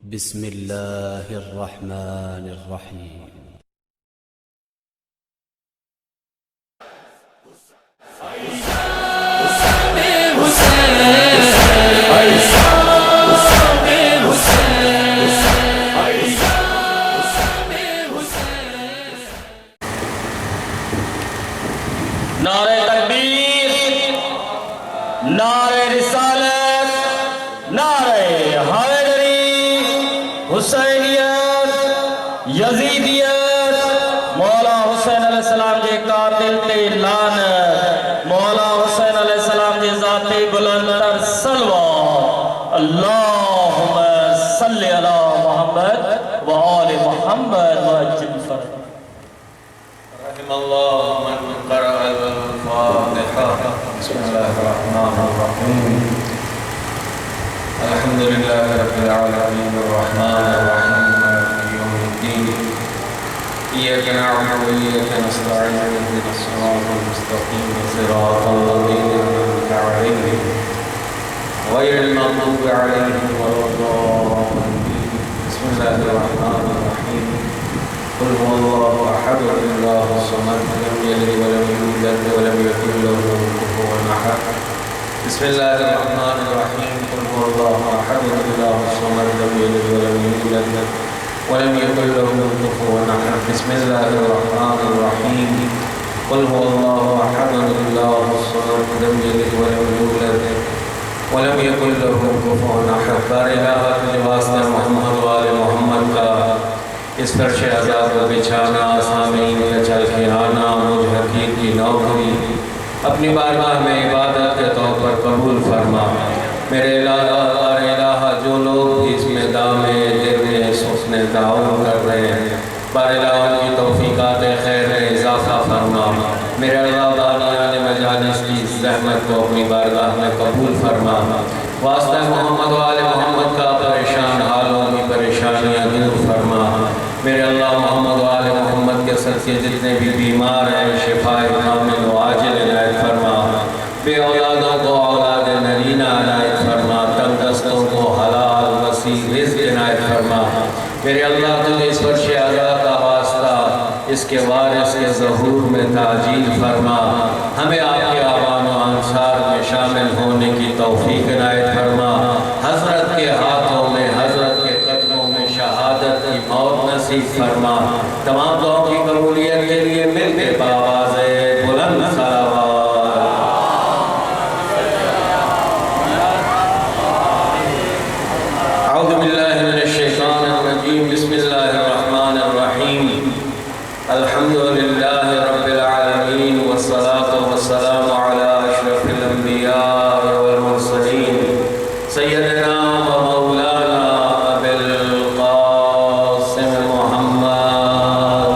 بسم الله الرحمن الرحيم. نعرہ تکبیر، نعرہ رسالت، نعرہ حیدری، حسینیت، یزیدیت، مولا حسین علیہ السلام جے قاتل تے لعنت، مولا حسین علیہ السلام جے ذات بلند تر صلوات، اللہم صلی علی محمد و آل محمد وعجل فرد. رحم اللہ من قرأ الفاتحة. بسم الله الرحمن الرحيم. الحمد لله رب العالمين الرحمن الرحيم مالك يوم الدين. إياك نعبد وإياك نستعين اهدنا الصراط المستقيم صراط الذين أنعمت عليهم غير المغضوب عليهم ولا الضالين. بسم الله الرحمن الرحيم. قل هو الله احد الله الصمد لم يلد ولم يولد ولم يكن له كفوا احد. بسم الله الرحمن الرحيم. قل هو الله احد الله الصمد لم يلد ولم يولد ولم يكن له كفوا احد. بسم الله الرحمن الرحيم. قل هو الله احد الله الصمد لم يلد ولم يولد ولم يكن له كفوا احد. بارئ لباس محمد وآل محمد کا اس فرش عذاب و بچھانا، سامعین کا چل کے آنا، مجھ حقیق کی نوکری اپنی بارگاہ میں عبادت کے طور پر قبول فرما. میرے الہ جو لوگ بھی اس میں دامے درنے سوچنے تعاون کر رہے ہیں، بار الہ ان کی توفیقات خیر میں اضافہ فرما. میرے اللہ بانیان مجالس کی زحمت کو اپنی بارگاہ میں قبول فرما. واسطہ محمد و آل محمد کا پریشان حالوں کی پریشانیاں دور فرما. میرے اللہ محمد و آل محمد کے صدقے جتنے بھی بیمار ہیں شفائے کامل و عاجل عنایت فرما. بے اولادوں کو اولاد نرینہ عنایت فرما. تنگ دستوں کو حلال وسیع رزق عنایت فرما. میرے اللہ تجھے اس فرش عزا کا واسطہ اس کے وارث کے ظہور میں تعجیل فرما. ہمیں آپ کے آوان و انصار میں شامل ہونے کی توفیق عنایت فرما. حضرت کے ہاتھوں میں، حضرت کے قدموں میں شہادت کی موت نصیب فرما. تمام دعاؤں کی قبولیت کے لیے مل کے بآواز بلند صلوات. اعوذ باللہ من الشیطان الرجیم. بسم اللہ الرحمن الرحیم. الحمد للہ رب العالمین والصلاة والسلام علی اشرف الانبیاء والمرسلین سیدنا و مولانا ابی القاسم محمد.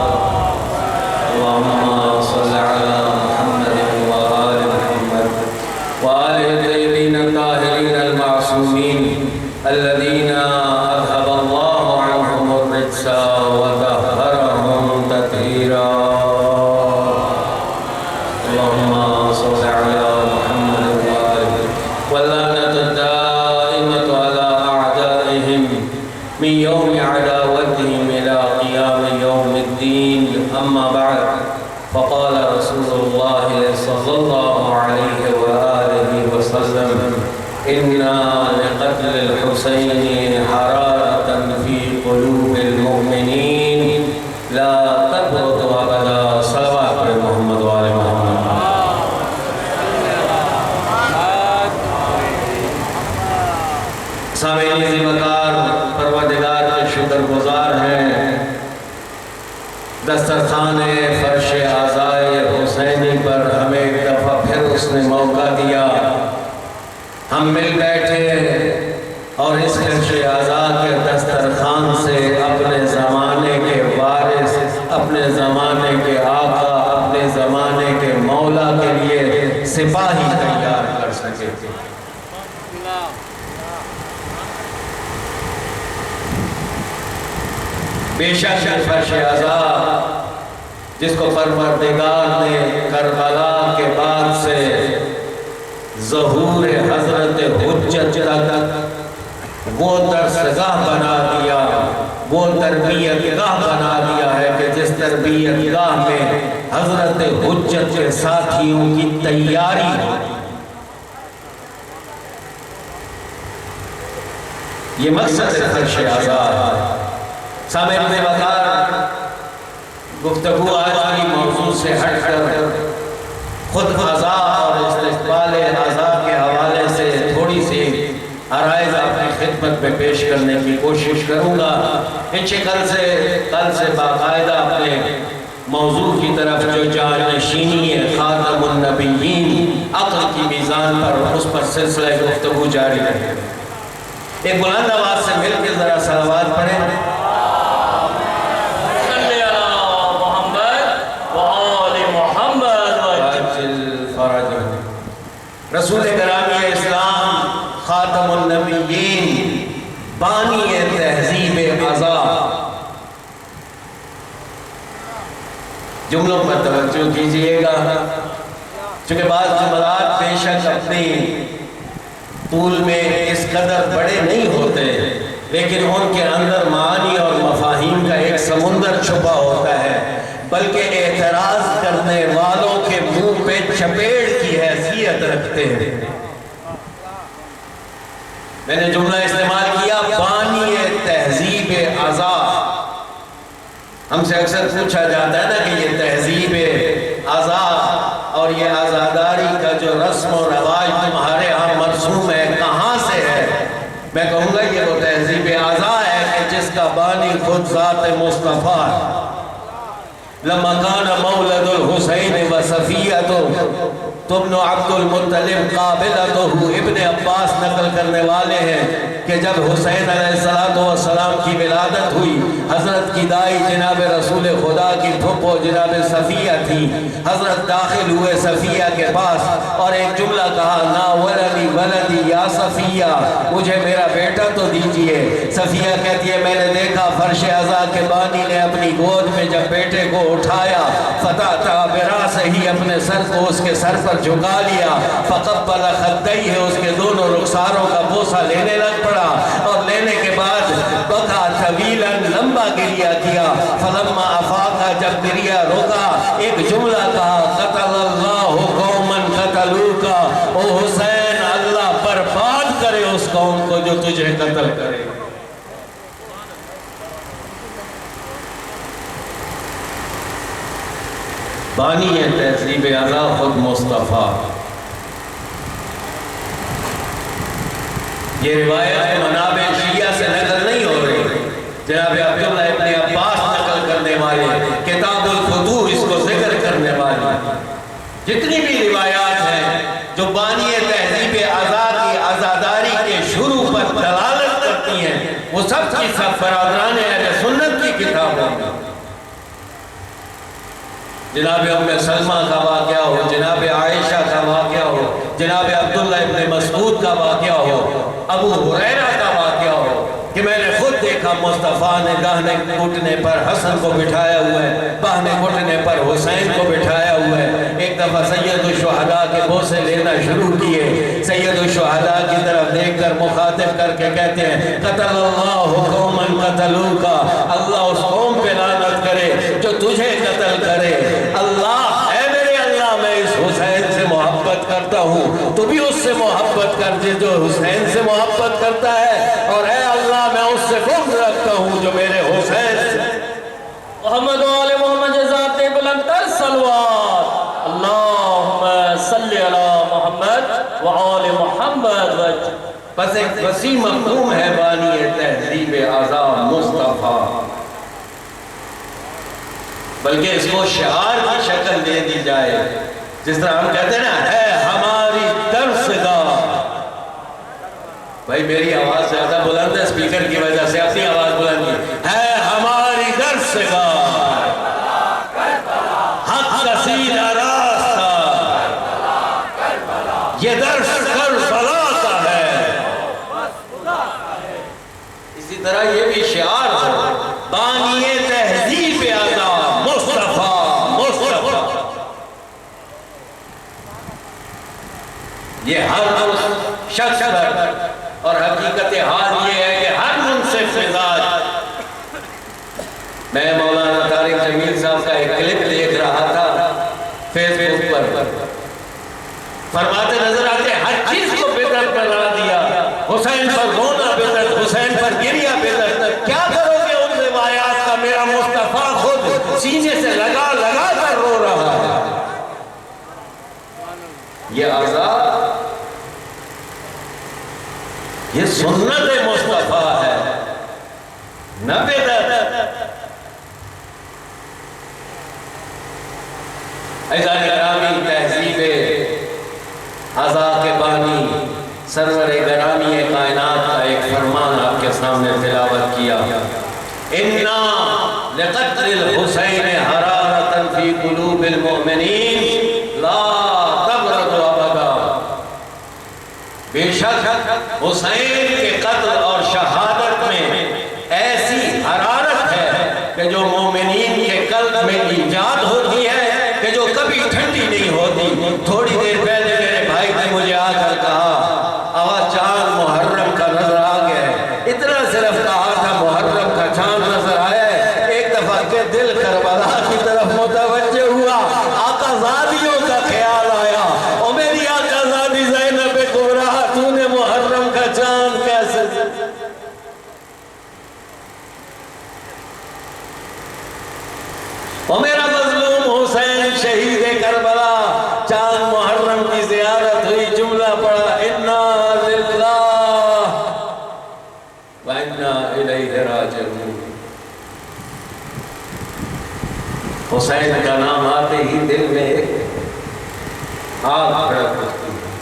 اللہم صل علی محمد وآل محمد وآل الطیبین الطاہرین المعصومین الذین اذهب اللہ عنہم الرجس وطہرہم تطہیرا. اللہم صل علی محمد وآلہ واللعنۃ الدائمۃ علی اعدائہم من یوم عداوتہم الی قیام یوم الدین. اما بعد فقال رسول اللہ صلی اللہ علیہ وآلہ وسلم ان لقتل الحسین حرارة فی قلوب المؤمنین لا تبرد ابدا. صلوات پر محمد و آل محمد. سامعین ذمہ پروردگار کے شکر گزار ہیں. دسترخوان فرش عزائے حسینی پر ہمیں ایک دفعہ پھر اس نے موقع دیا. ہم مل بیٹھے اور اس فرش عزا کے دسترخوان سے اپنے زمانے کے وارث، اپنے زمانے کے آقا، اپنے زمانے کے مولا کے لیے سپاہی تیار کر سکے. بے شک فرش عزا جس کو پروردگار نے کربلا کے بعد سے ظہور حضرت حجت تک وہ درسگاہ بنا دیا، وہ تربیت گاہ بنا دیا ہے کہ جس تربیت گاہ میں حضرت حجت کے ساتھیوں کی تیاری ہو۔ یہ مقصد ہے فرش آزاد۔ سامعین وقار، گفتگو آج کی موضوع سے ہٹ کر خود عزا اور استقبال عزا کے حوالے سے تھوڑی سی عرائض آپ کی خدمت میں پیش کرنے کی کوشش کروں گا۔ کل سے باقاعدہ اپنے موضوع کی طرف جو جانشینی ہے خاتم النبیین عقل کی میزان پر، اس پر سلسلہ گفتگو جاری ہے۔ ایک بلند آواز سے مل کے ذرا صلوات پڑھیں۔ رسول گرامی اسلام خاتم النبیین بانی تہذیب عزا، جملوں پر توجہ کیجئے گا، چونکہ بعض جملات بے شک اپنی طول میں اس قدر بڑے نہیں ہوتے، لیکن ان کے اندر معانی اور مفاہیم کا ایک سمندر چھپا ہوتا ہے، بلکہ اعتراض کرنے والوں کے منہ پہ چپیڑ کی حیثیت رکھتے ہیں۔ میں نے جملہ استعمال کیا بانی تہذیب عزا۔ ہم سے اکثر پوچھا جاتا ہے نا کہ یہ تہذیب عزا اور یہ عزاداری کا جو رسم و رواج تمہارے ہاں مرسوم ہے کہاں سے ہے؟ میں کہوں گا یہ وہ تہذیب عزا ہے کہ جس کا بانی خود ذات مصطفیٰ ہے۔ لما کان مولد الحسین و صفیۃ ابن عبد المطلب قابلتہ، ابن عباس نقل کرنے والے ہیں کہ جب حسین علیہ السلام کی ولادت ہوئی، حضرت کی دائی جناب رسول خدا کی پھپھو جناب صفیہ تھی، حضرت داخل ہوئے صفیہ کے پاس اور ایک جملہ کہا، ناولنی ولدی یا صفیہ، مجھے میرا بیٹا تو دیجئے۔ صفیہ کہتی ہے میں نے دیکھا فرش عزا کے بانی نے اپنی گود میں جب بیٹے کو اٹھایا، فتح برا سے ہی اپنے سر کو اس کے سر پر جھکا لیا، فقبل خدیہ، اس کے دونوں رخساروں کا بوسہ لینے لگ پڑا، اور لینے کے بعد بکا طویلا، لمبا گریہ کیا، فلما افاقا، جب گریہ روکا ایک جملہ کہا، قتل اللہ قوما قتلوکا، او حسین اللہ برباد کرے اس قوم کو جو تجھے قتل کرے۔ بانی تہذیب عزا خود مصطفیٰ۔ یہ روایت منابع شیعہ سے نقل نہیں ہو رہی، جناب عبداللہ ابن عباس نقل کرنے والے، کتاب الفتوح اس کو ذکر کرنے والے، جتنی بھی روایات ہیں جو بانی تہذیب عزا کی عزاداری کے شروع پر دلالت کرتی ہیں، وہ سب کی سب برادران اہل سنت کی کتابوں میں۔ جناب ام سلمہ کا واقعہ ہو، جناب عائشہ کا واقعہ ہو، جناب عبداللہ ابن مسعود کا واقعہ ہو، ابو ہریرہ کا واقعہ ہو، کہ میں نے خود دیکھا مصطفیٰ نے داہنے گھٹنے پر حسن کو بٹھایا ہوا ہے، بائیں گھٹنے پر حسین کو بٹھایا ہوا ہے۔ ایک دفعہ سید الشہداء کے بوسے لینا شروع کیے، سید الشہداء کی طرف دیکھ کر مخاطب کر کے کہتے ہیں، قتل اللہ قوما قتلوکا، اللہ اس قوم پہ لعنت کرے جو تجھے قتل کرے۔ اللہ اے میرے اللہ، میں اس حسین سے محبت کرتا ہوں، تو بھی اس سے محبت کر دے جو حسین سے محبت کرتا ہے، اور اے اللہ میں اس سے بغض رکھتا ہوں جو میرے حسین سے۔ محمد و آل محمد ذات بلند تر صلوات، اللہم صلی علی محمد و آل محمد وجہ۔ بس ایک وسیع مفہوم ہے بانی تہذیب عزا مصطفیٰ، بلکہ اس کو شعار کی شکل دے دی جائے، جس طرح ہم کہتے ہیں نا، ہے ہماری درسگاہ۔ بھائی میری آواز زیادہ بلند ہے سپیکر کی وجہ سے، اپنی آواز بلند ہے ہماری درسگاہ، حق کا سیدھا راستہ، یہ درس کربلا کا ہے۔ اسی طرح یہ بھی شعار ہو، بانی تہذیب عزا مصطفیٰ، مصطفیٰ۔ یہ ہر شخص پر اور حقیقت حال یہ ہے کہ ہر منصف مزاج، میں مولانا طارق جمیل صاحب کا ایک کلپ دیکھ رہا تھا فیس بک پر، فرماتے نظر آتے ہر چیز کو بدعت بنا دیا، حسین پر رونا بدعت، حسین پر گریا بدعت، کیا کرو گے ان روایات کا؟ میرا مصطفیٰ خود سینے سے لگا لگا کر رو رہا ہے۔ یہ عذاب، یہ سنت مصطفیٰ ہے، نہ بدعت۔ عزیزان گرامی، تہذیب عزا کے بانی سرور گرامی کائنات کا ایک فرمان آپ کے سامنے تلاوت کیا، اِنَّا لِقَتْلِ الْحُسَيْنِ حَرَارَةً فِي قُلُوبِ الْمُؤْمِنِينَ لَا تَبْرَدُ أَبَدًا، بے شک حسین کے قتل اور شہادت میں ایسی حرارت ہے کہ جو مومنین کے قلب میں ایجاد ہوتی ہے کہ جو کبھی ٹھنڈی نہیں ہوتی۔ تھوڑی دیر پہلے میرے بھائی نے مجھے آ کر کہا آواز چاند محرم کا نظر آ گیا ہے، اتنا صرف کہا تھا محرم کا چاند نظر آیا ہے، ایک دفعہ کے دل کربلا کی طرف متوجہ ہوا، آقا زادیوں کا خیال آیا، اور میری آقا زادی زینب کبریٰ تو نے محرم کا چاند کیسے؟ اور میرا مظلوم حسین شہید کربلا، چاند محرم کی زیارت ہوئی، جملہ پڑھا اِنَّا لِلَّهِ وَإِنَّا إِلَيْهِ رَاجِعُونَ۔ حسین کا نام آتے ہی دل میں آگ بھڑک اٹھتی ہے۔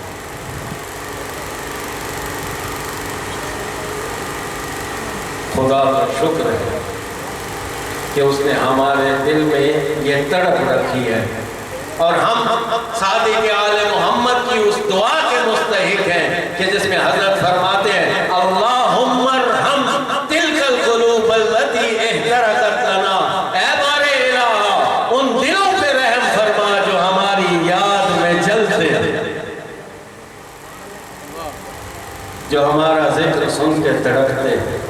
خدا کا شکر ہے کہ اس نے ہمارے دل میں یہ تڑپ رکھی ہے، اور ہم صادق آل محمد کی اس دعا کے مستحق ہیں کہ جس میں حضرت فرماتے ہیں اللہم ارحم تلک القلوب التي احترقت لنا، اے بارے الہ ان دلوں پہ رحم فرما جو ہماری یاد میں جلتے ہیں، جو ہمارا ذکر سن کے تڑپتے ہیں۔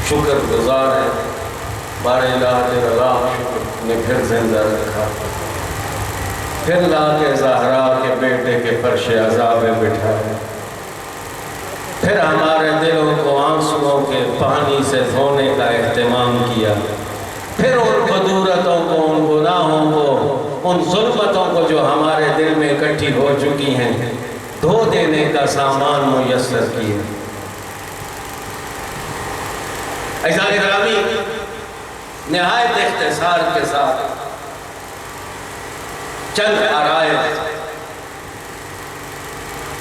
شکر گزار ہے بارے اللہ شکر نے پھر زندہ رکھا، پھر لا کے زہرا کے بیٹے کے فرش عذاب بٹھائے، پھر ہمارے دلوں کو آنسوؤں کے پانی سے دھونے کا اہتمام کیا، پھر ان قدورتوں کو، ان گناہوں کو، ان ظلمتوں کو جو ہمارے دل میں اکٹھی ہو چکی ہیں دھو دینے کا سامان میسر کیا۔ عزیزان گرامی، نہایت اختصار کے ساتھ چند عرائض،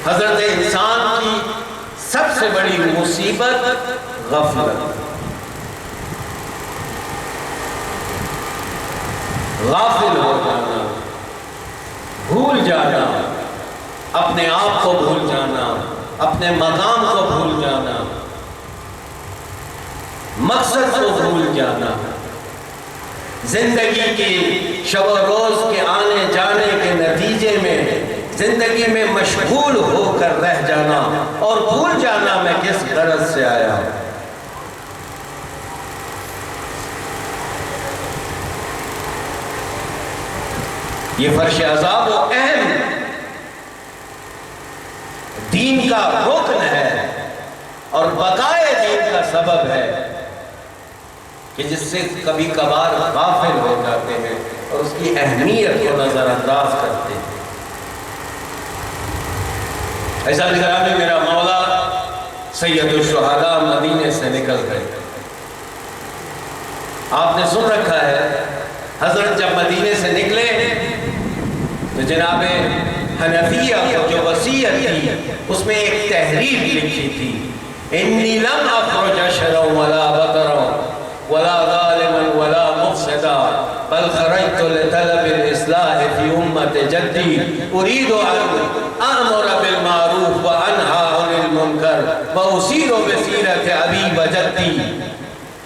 حضرت انسان کی سب سے بڑی مصیبت غفلت، غافل ہو جانا، بھول جانا، اپنے آپ کو بھول جانا، اپنے مقام کو بھول جانا، مقصد کو بھول جانا، زندگی کی شب و روز کے آنے جانے کے نتیجے میں زندگی میں مشغول ہو کر رہ جانا اور بھول جانا میں کس غرض سے آیا ہوں۔ یہ فرش عذاب و اہم دین کا رکن ہے اور بقائے دین کا سبب ہے کہ جس سے کبھی کبھار غافل ہو جاتے ہیں اور اس کی اہمیت کو نظر انداز کرتے ہیں۔ ایسا نگرانی میرا مولا سید الشہداء مدینے سے نکل گئے۔ آپ نے سن رکھا ہے حضرت جب مدینے سے نکلے تو جناب حنفیہ کو جو وصیت تھی اس میں ایک تحریر لکھی تھی، انی لم اخرج شرا ولا بطرا ولا ظالما ولا مفسدا بل خرجت لطلب الاصلاح فی امت جدی اريد ان امر بالمعروف وانهى عن المنکر واسیر بسیرت ابی وجدی۔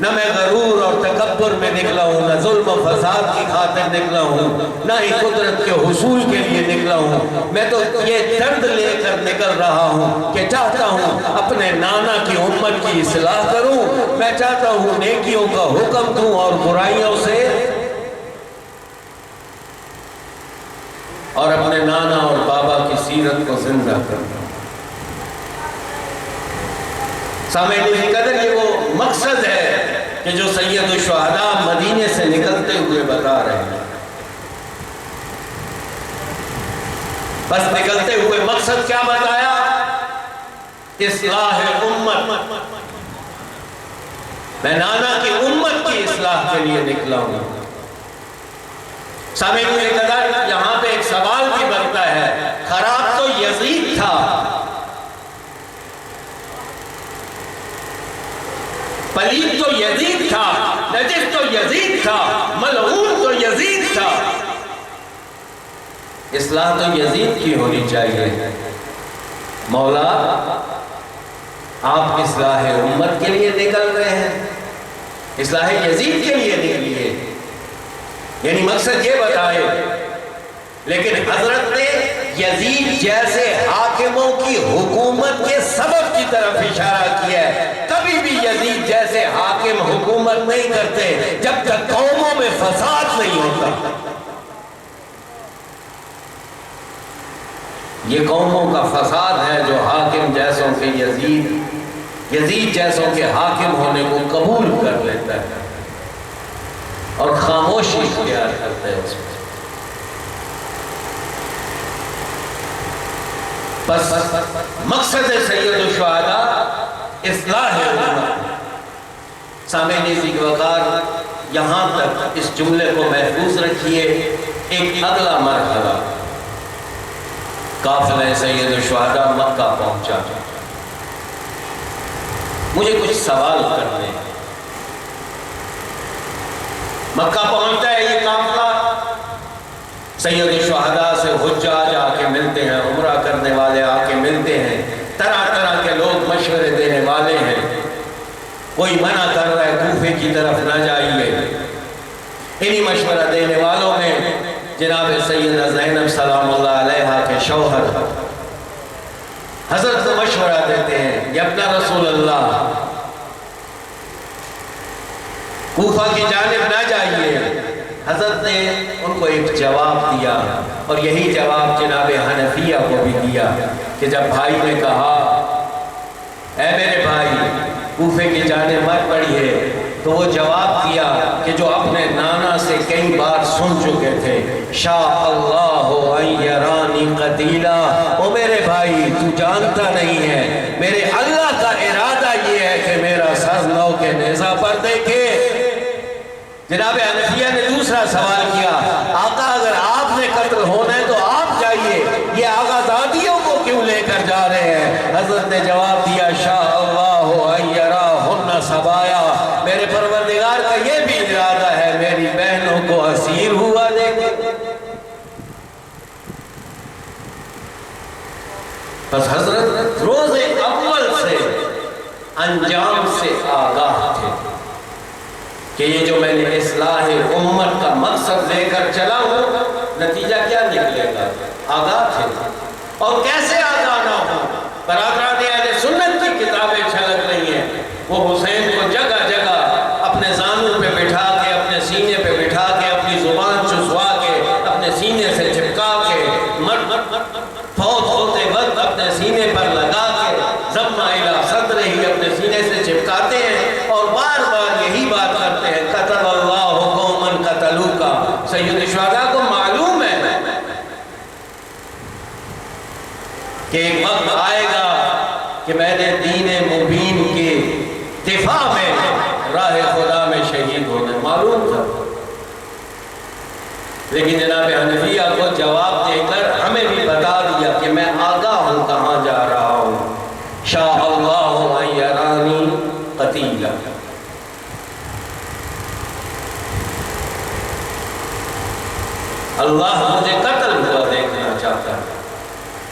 نہ میں غرور اور تکبر میں نکلا ہوں، نہ ظلم و فساد کی خاطر نکلا ہوں، نہ ہی قدرت کے حصول کے لیے نکلا ہوں۔ میں تو یہ درد لے کر نکل رہا ہوں کہ چاہتا ہوں اپنے نانا کی امت کی اصلاح کروں، میں چاہتا ہوں نیکیوں کا حکم دوں اور برائیوں سے، اور اپنے نانا اور بابا کی سیرت کو زندہ کروں۔ سامعین کی قدر، یہ وہ مقصد ہے کہ جو سید الشہداء مدینے سے نکلتے ہوئے بتا رہے ہیں۔ بس نکلتے ہوئے مقصد کیا بتایا؟ اصلاح امت۔ میں نانا کی امت کی اصلاح کے لیے نکلا ہوں۔ سامعین کی قدر، یہاں پہ ایک سوال بھی بنتا ہے، خراب تو یزید تھا، پلید تو یزید تھا، نجس تو یزید تھا، ملعون تو یزید تھا، اصلاح تو یزید کی ہونی چاہیے۔ مولا، آپ اصلاح امت کے لیے نکل رہے ہیں، اصلاح یزید کے لیے نکلیے، یعنی مقصد یہ بتائے۔ لیکن حضرت نے یزید جیسے حاکموں کی حکومت کے سبب کی طرف اشارہ کیا ہے۔ کبھی بھی یزید جیسے حاکم حکومت نہیں کرتے جب تک قوموں میں فساد نہیں ہوتا۔ یہ قوموں کا فساد ہے جو حاکم جیسوں کے یزید جیسوں کے حاکم ہونے کو قبول کر لیتا ہے اور خاموشی اختیار کرتا ہے اس میں۔ بس مقصد سید الشہداء اصلاح امت۔ سامعین ذی وقار، یہاں تک اس جملے کو محفوظ رکھیے۔ ایک اگلا مرحلہ، قافلہ سید الشہداء مکہ پہنچا۔ مجھے کچھ سوال کرنے ہیں۔ مکہ پہنچتا ہے یہ قافلہ، سید الشہداء سے حجاج آ کے ملتے ہیں، عمرہ کرنے والے آ کے ملتے ہیں، طرح طرح کے لوگ مشورے دینے والے ہیں۔ کوئی منع کر رہا ہے کوفے کی طرف نہ جائیے۔ انہی مشورہ دینے والوں میں جناب سیدہ زینب سلام اللہ علیہا کے شوہر حضرت کو مشورہ دیتے ہیں، یا اپنا رسول اللہ، کوفہ کی جانب نہ جائیے۔ حضرت نے ان کو ایک جواب دیا، اور یہی جواب جناب حنفیہ کو بھی دیا کہ جب بھائی نے کہا اے میرے بھائی کوفے کی جانب مت بڑھیے، تو وہ جواب دیا کہ جو اپنے نانا سے کئی بار سن چکے تھے، شاء اللہ ان یرانی قتیلا۔ او میرے بھائی، تو جانتا نہیں ہے میرے اللہ کا ارادہ یہ ہے کہ میرا سر نو کے نیزہ پر دیکھے۔ جناب حنفیہ نے دوسرا سوال کیا، آقا اگر آپ نے قتل ہونا ہے تو آپ جائیے، یہ آقا دادیوں کو کیوں لے کر جا رہے ہیں؟ حضرت نے جواب دیا، شاء اللہ ان یراہن سبایا، میرے پروردگار کا یہ بھی ارادہ ہے میری بہنوں کو اسیر ہوا دیکھے۔ بس حضرت روز اول سے انجام سے آگاہ تھے کہ یہ جو میں نے اصلاح امت کا مقصد لے کر چلا ہوں، نتیجہ کیا نکلے گا، آگاہ تھے۔ اور کیسے آگاہ نہ ہو؟ برادران اہل سنت کی کتابیں چھلک رہی ہیں، وہ حسین کو جگہ جگہ اپنے زانوں پہ بٹھا کے، اپنے سینے پہ بٹھا کے، اپنی زبان چسوا کے، اپنے سینے سے چپکا کے، فوت ہوتے وقت اپنے سینے پر لگا کے، ضمہ الی صدرہ ہی اپنے سینے سے چپکاتے ہیں، اور بار بار یہی بات کرتے ہیں، قتل اللہ قومن قتلوکا۔ سید الشہداء کو معلوم ہے کہ ایک وقت آئے گا کہ میں نے دین مبین کے دفاع میں راہ خدا میں شہید ہونا، معلوم تھا۔ لیکن جناب حنفیہ کو جواب دے کر ہمیں بھی بتا دیا کہ میں آگاہ ہوں کہاں جا رہا ہوں، شاء اللہ ان یرانی قتیلا۔ اللہ مجھے قتل ہوا دیکھنا چاہتا ہے،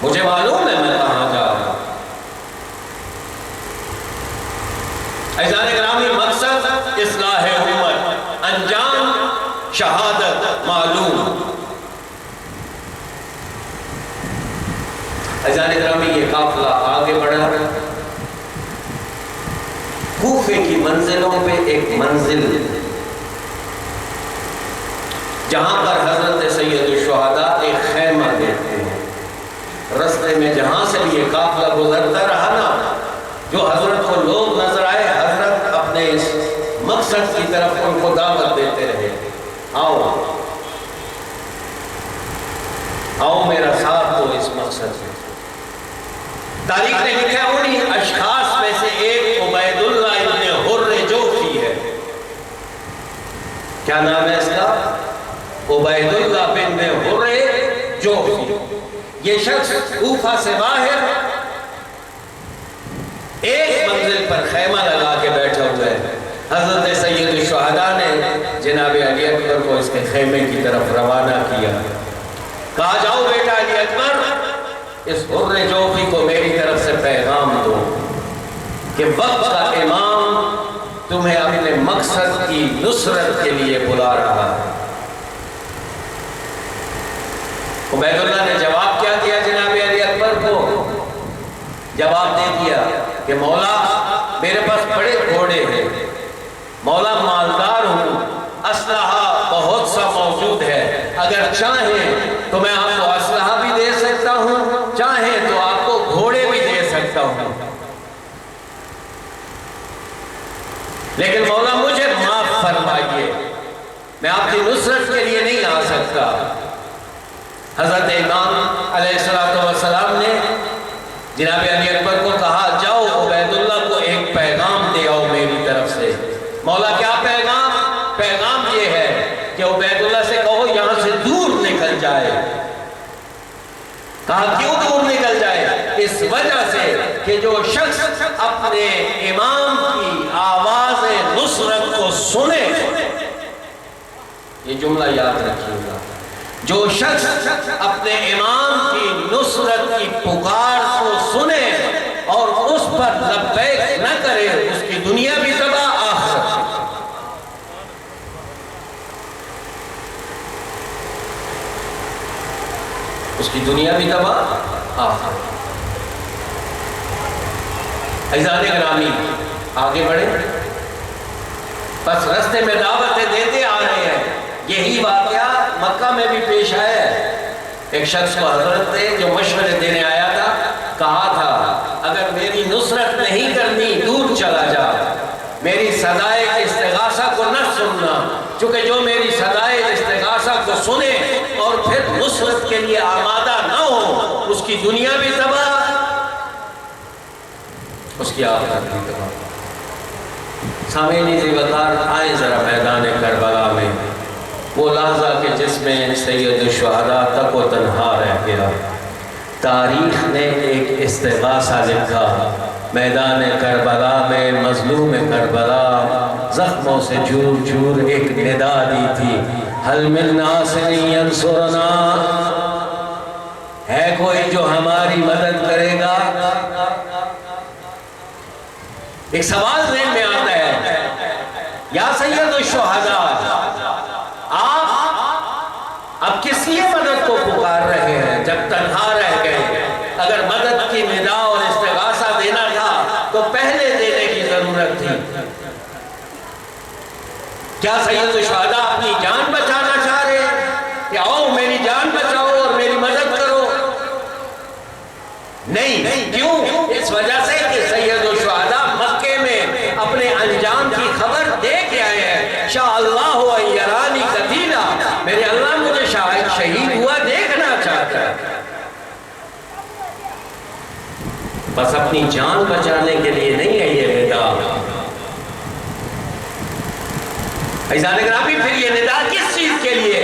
مجھے معلوم ہے میں کہاں جا رہا ہوں۔ عزیزان گرامی، مقصد شہادت معلوم۔ عزیزان گرامی، یہ قافلہ آگے بڑھا، کوفے کی منزلوں پہ ایک منزل جہاں پر حضرت سید الشہداء ایک خیمہ دیکھتے ہیں۔ رستے میں جہاں سے بھی یہ قافلہ گزرتا رہا نا، جو حضرت کو لوگ نظر آئے، حضرت اپنے اس مقصد کی طرف ان کو دعوت دیتے رہے، آؤ آؤ میرا ساتھ دو اس مقصد سے۔ تاریخ نے لکھا انہیں اشخاص میں سے ایک عبید اللہ ابن حر جوفی ہے۔ کیا نام ہے اس کا؟ عبید اللہ بن حر جوفی۔ یہ شخص کوفہ سے باہر ایک منزل پر خیمہ لگا کے بیٹھا ہوا ہے۔ حضرت سید الشہداء نے جناب علی اکبر کو اس کے خیمے کی طرف روانہ کیا، کہا جاؤ بیٹا علی اکبر، اس حر جوفی کو میری طرف سے پیغام دو کہ وقت کا امام تمہیں اپنے مقصد کی نصرت کے لیے بلا رہا ہے۔ عبید اللہ نے جواب کیا دیا جناب علی اکبر کو؟ جواب دے دیا کہ مولا میرے پاس بڑے گھوڑے ہیں، مولا مالدار ہوں، اسلحہ بہت سا موجود ہے، اگر چاہیں تو میں آپ کو اسلحہ بھی دے سکتا ہوں، چاہیں تو آپ کو گھوڑے بھی دے سکتا ہوں، لیکن مولا مجھے معاف فرمائیے، میں آپ کی نصرت کے لیے نہیں آ سکتا۔ حضرت امام علیہ السلام نے جناب علی اکبر کو کہا جاؤ عبید اللہ کو ایک پیغام دے آؤ میری طرف سے۔ مولا کیا پیغام؟ پیغام یہ ہے کہ عبید اللہ سے کہو یہاں سے دور نکل جائے۔ کہا کیوں دور نکل جائے؟ اس وجہ سے کہ جو شخص اپنے امام کی آواز نصرت کو سنے، یہ جملہ یاد رکھیے گا، جو شخص اپنے امام کی نصرت کی پکار کو سنے اور اس پر لبیک نہ کرے، اس کی دنیا بھی تباہ، آخرت بھی۔ اس کی دنیا بھی تباہ، آخرت۔ عزیزان گرامی، آگے بڑھے، بس رستے میں دعوتیں دیتے آ رہے ہیں۔ یہی واقعہ مکہ میں بھی پیش آیا ہے۔ ایک شخص کو حضرت نے جو مشورے دینے آیا تھا، کہا تھا اگر میری نصرت نہیں کرنی دور چلا جا، میری صدائے استغاثہ کو نہ سننا، چونکہ جو میری صدائے استغاثہ کو سنے اور پھر نصرت کے لیے آمادہ نہ ہو، اس کی دنیا بھی تباہ، اس کی آخرت بھی تباہ۔ سامعین ذی وقار، آئیں ذرا میدان کربلا میں، وہ لحظہ کہ جس میں سید الشہداء تک و تنہا رہ گیا۔ تاریخ نے ایک استغاثہ لکھا، میدان کربلا میں مظلوم کربلا زخموں سے جور جور ایک ندا دی تھی، حل من ناصر ینصرنا، ہے کوئی جو ہماری مدد کرے گا؟ ایک سوال ذہن میں آتا ہے، یا سید الشہداء، آپ اب کس لیے مدد کو پکار رہے ہیں جب تنہا رہ گئے؟ اگر مدد کی ندا اور استغاثہ دینا تھا تو پہلے دینے کی ضرورت تھی۔ کیا سید الشہداء اپنی جان بچانا چاہ رہے ہیں کہ آؤ میری جان بچاؤ اور میری مدد کرو؟ نہیں، کیوں؟ اس وجہ سے کہ سید الشہداء مکے میں اپنے انجام کی خبر دے کے آئے ہیں۔ شاء اللہ ان یرانی قتیلا، میرے اللہ مجھے شہید ہوا دیکھنا چاہتا ہے۔ بس اپنی جان بچانے کے لیے نہیں ہے یہ ندا۔ عزیزان گرامی، پھر یہ ندا کس چیز کے لیے؟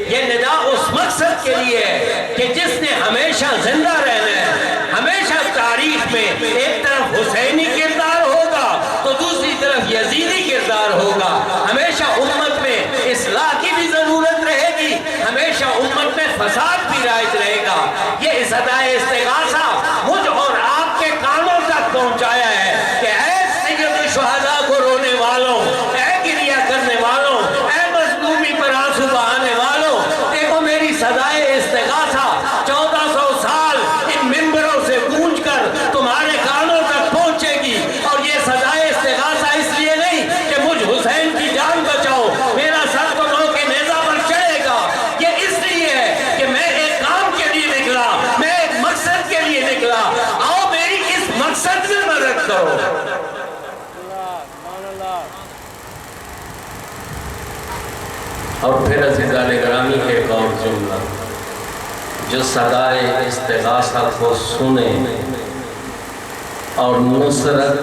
یہ ندا اس مقصد کے لیے ہے کہ جس نے ہمیشہ زندہ رہنا ہے۔ ہمیشہ تاریخ میں ایک طرف حسینی کردار ہوگا تو دوسری طرف یزیدی کردار ہوگا۔ ہمیشہ امت میں اصلاح کی بھی ضرورت رہے گی، ہمیشہ امت میں فساد بھی رائج رہے گا۔ یہ صدائے استغاثہ مجھ اور آپ کے کانوں تک پہنچایا ہے کہ اے سید الشہداء کو رونے والوں، اے گریہ کرنے والوں، اے مظلومی پر آنسو اور پھر عزیزان گرامی ایک اور جملہ، جو صدائے استغاثہ کو سنے اور نصرت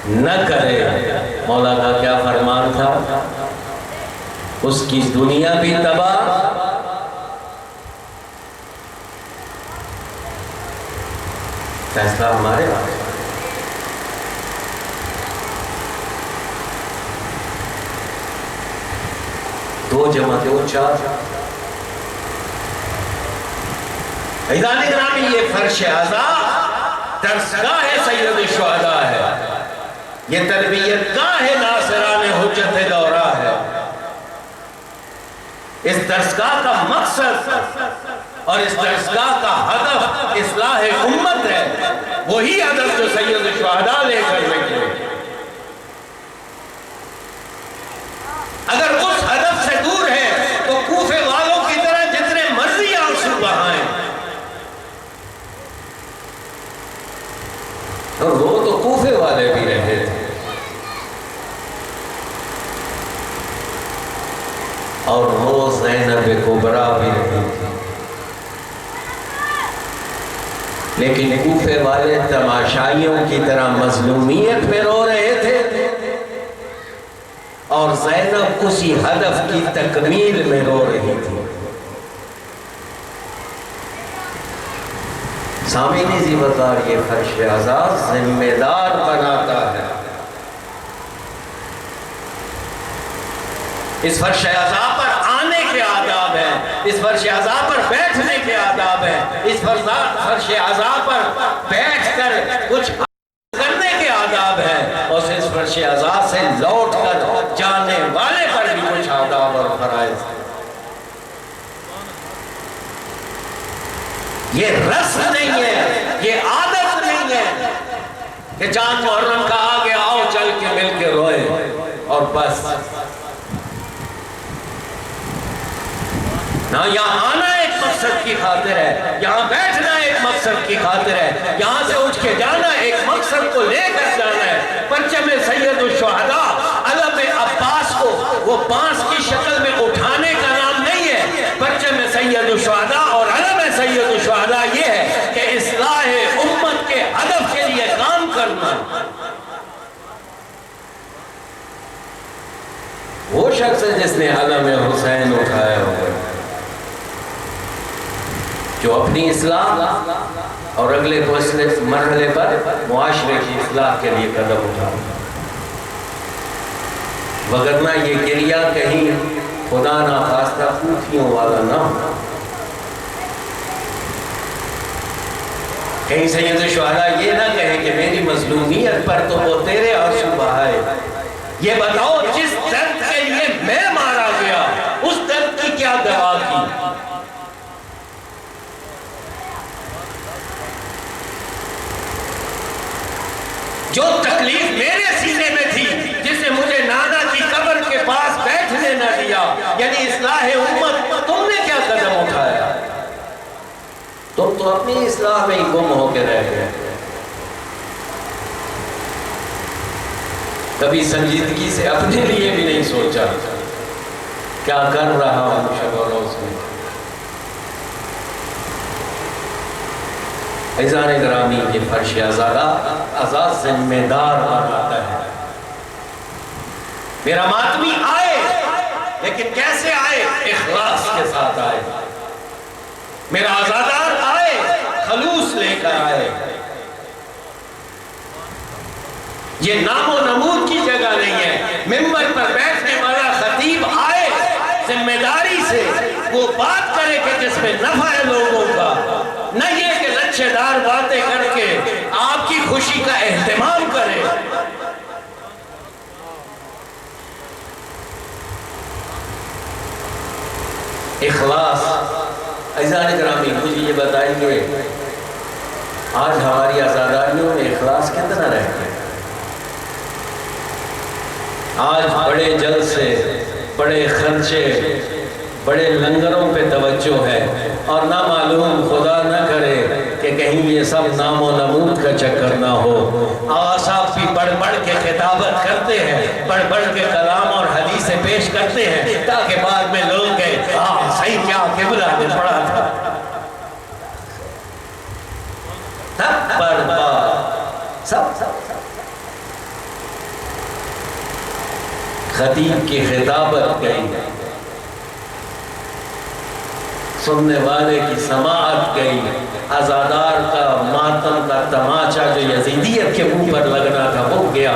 نہ کرے، مولا کا کیا فرمان تھا؟ اس کی دنیا بھی تباہ فیصلہ ہمارے پاس۔ 2 جمع 2 4۔ عزیزان گرامی یہ فرش عزا درسگاہ سید الشہداء ہے، یہ تربیت گاہ ناصران حجت دورہ ہے۔ اس درسگاہ کا مقصد اور اس درسگاہ کا ہدف اصلاح امت ہے، وہی ہدف جو سید الشہداء لے کر نکلے۔ اگر اس ہدف سے دور ہے تو کوفے والوں کی طرح جتنے مرضی آنسو بہائیں، اور وہ تو کوفے والے بھی رہے تھے، اور وہ زینب کبریٰ بھی رہی تھی، لیکن کوفے والے تماشائیوں کی طرح مظلومیت میں رو رہے تھے، اور زینب اسی ہدف کی تکمیل میں رو رہی تھی۔ سامعین زیبدار، یہ فرش عزا ذمہ دار بناتا ہے۔ اس فرش عزا پر آنے کے آداب ہیں، اس فرش عزا پر بیٹھنے کے آداب ہیں، اس فرش عزا پر بیٹھ کر کچھ کرنے کے آداب ہیں، اور اس فرش عزا سے لوٹ کر جانے والے پر بھی کچھ آداب اور فرائض ہیں۔ یہ رسم نہیں ہے، یہ عادت نہیں ہے کہ چاند محرم کا آگے آؤ چل کے مل کے روئے اور بس۔ نہ یہاں آنا ایک مقصد کی خاطر ہے، یہاں بیٹھنا ایک مقصد کی خاطر ہے، یہاں سے اٹھ کے جانا ایک مقصد کو لے کر جانا ہے۔ پرچم سید الشہداء علم عباس کو وہ بانس کی شکل میں اٹھانے کا نام نہیں ہے، پرچم سید الشہداء اور علم سید الشہداء یہ ہے کہ اصلاح امت کے ہدف کے لیے کام کرنا۔ وہ شخص ہے جس نے علم حسین اٹھایا ہوا ہے، جو اپنی اصلاح اور اگلے مرحلے پر معاشرے کی اصلاح کے لیے قدم اٹھا، وگرنہ یہ گریہ کہیں خدا ناخواستہ کوفیوں والا نہ ہو، کہیں سید الشہداء یہ نہ کہے کہ میری مظلومیت پر تو وہ تیرے آنسو بہائے۔ یہ بتاؤ جس درد کے لیے میں مارا گیا اس درد کی کیا دوا کی؟ جو تکلیف میرے سینے میں تھی، جس نے مجھے نانا کی قبر کے پاس بیٹھنے نہ دیا، یعنی اصلاح امت، تم نے کیا قدم اٹھایا؟ تم تو اپنی اصلاح میں ہی گم ہو کے رہ گئے۔ کبھی سنجیدگی سے اپنے لیے بھی نہیں سوچا کیا کر رہا ہوں شب و روز میں۔ عزیزان گرامی، یہ فرش عزا ذمہ دار بناتا ہے۔ میرا ماتمی آئے، لیکن کیسے آئے؟ اخلاص کے ساتھ آئے۔ میرا عزادار آئے، خلوص لے کر آئے۔ یہ نام و نمود کی جگہ نہیں ہے۔ ممبر پر بیٹھنے والا خطیب آئے، ذمہ داری سے وہ بات کرے کہ جس میں نفع ہے لوگوں کا، نہ یہ کہ لچھے دار باتیں کر کے آپ کی خوشی کا اہتمام کرے۔ اخلاص۔ عزیزان گرامی، مجھے یہ بتائیے آج ہماری عزاداریوں میں اخلاص کتنا رہتا ہے؟ آج بڑے جلسے، بڑے خرچے، بڑے لنگروں پہ توجہ ہے، اور نہ معلوم خدا نہ کرے کہ کہیں یہ سب نام و نمود کا چکر نہ ہو۔ آقا صاحب بھی بڑھ بڑھ کے خطابت کرتے ہیں، بڑھ بڑھ کے کلام اور حدیث حدیثیں پیش کرتے ہیں تاکہ بعد میں لوگ کہیں ہاں صحیح کیا قبلہ نے پڑھا تھا. تب برباد سب. خطیب کی خطابت گئی، سننے والے کی سماعت گئی، عزادار کا ماتم کا تماچا جو یزیدیت کے منہ پر لگنا تھا وہ گیا.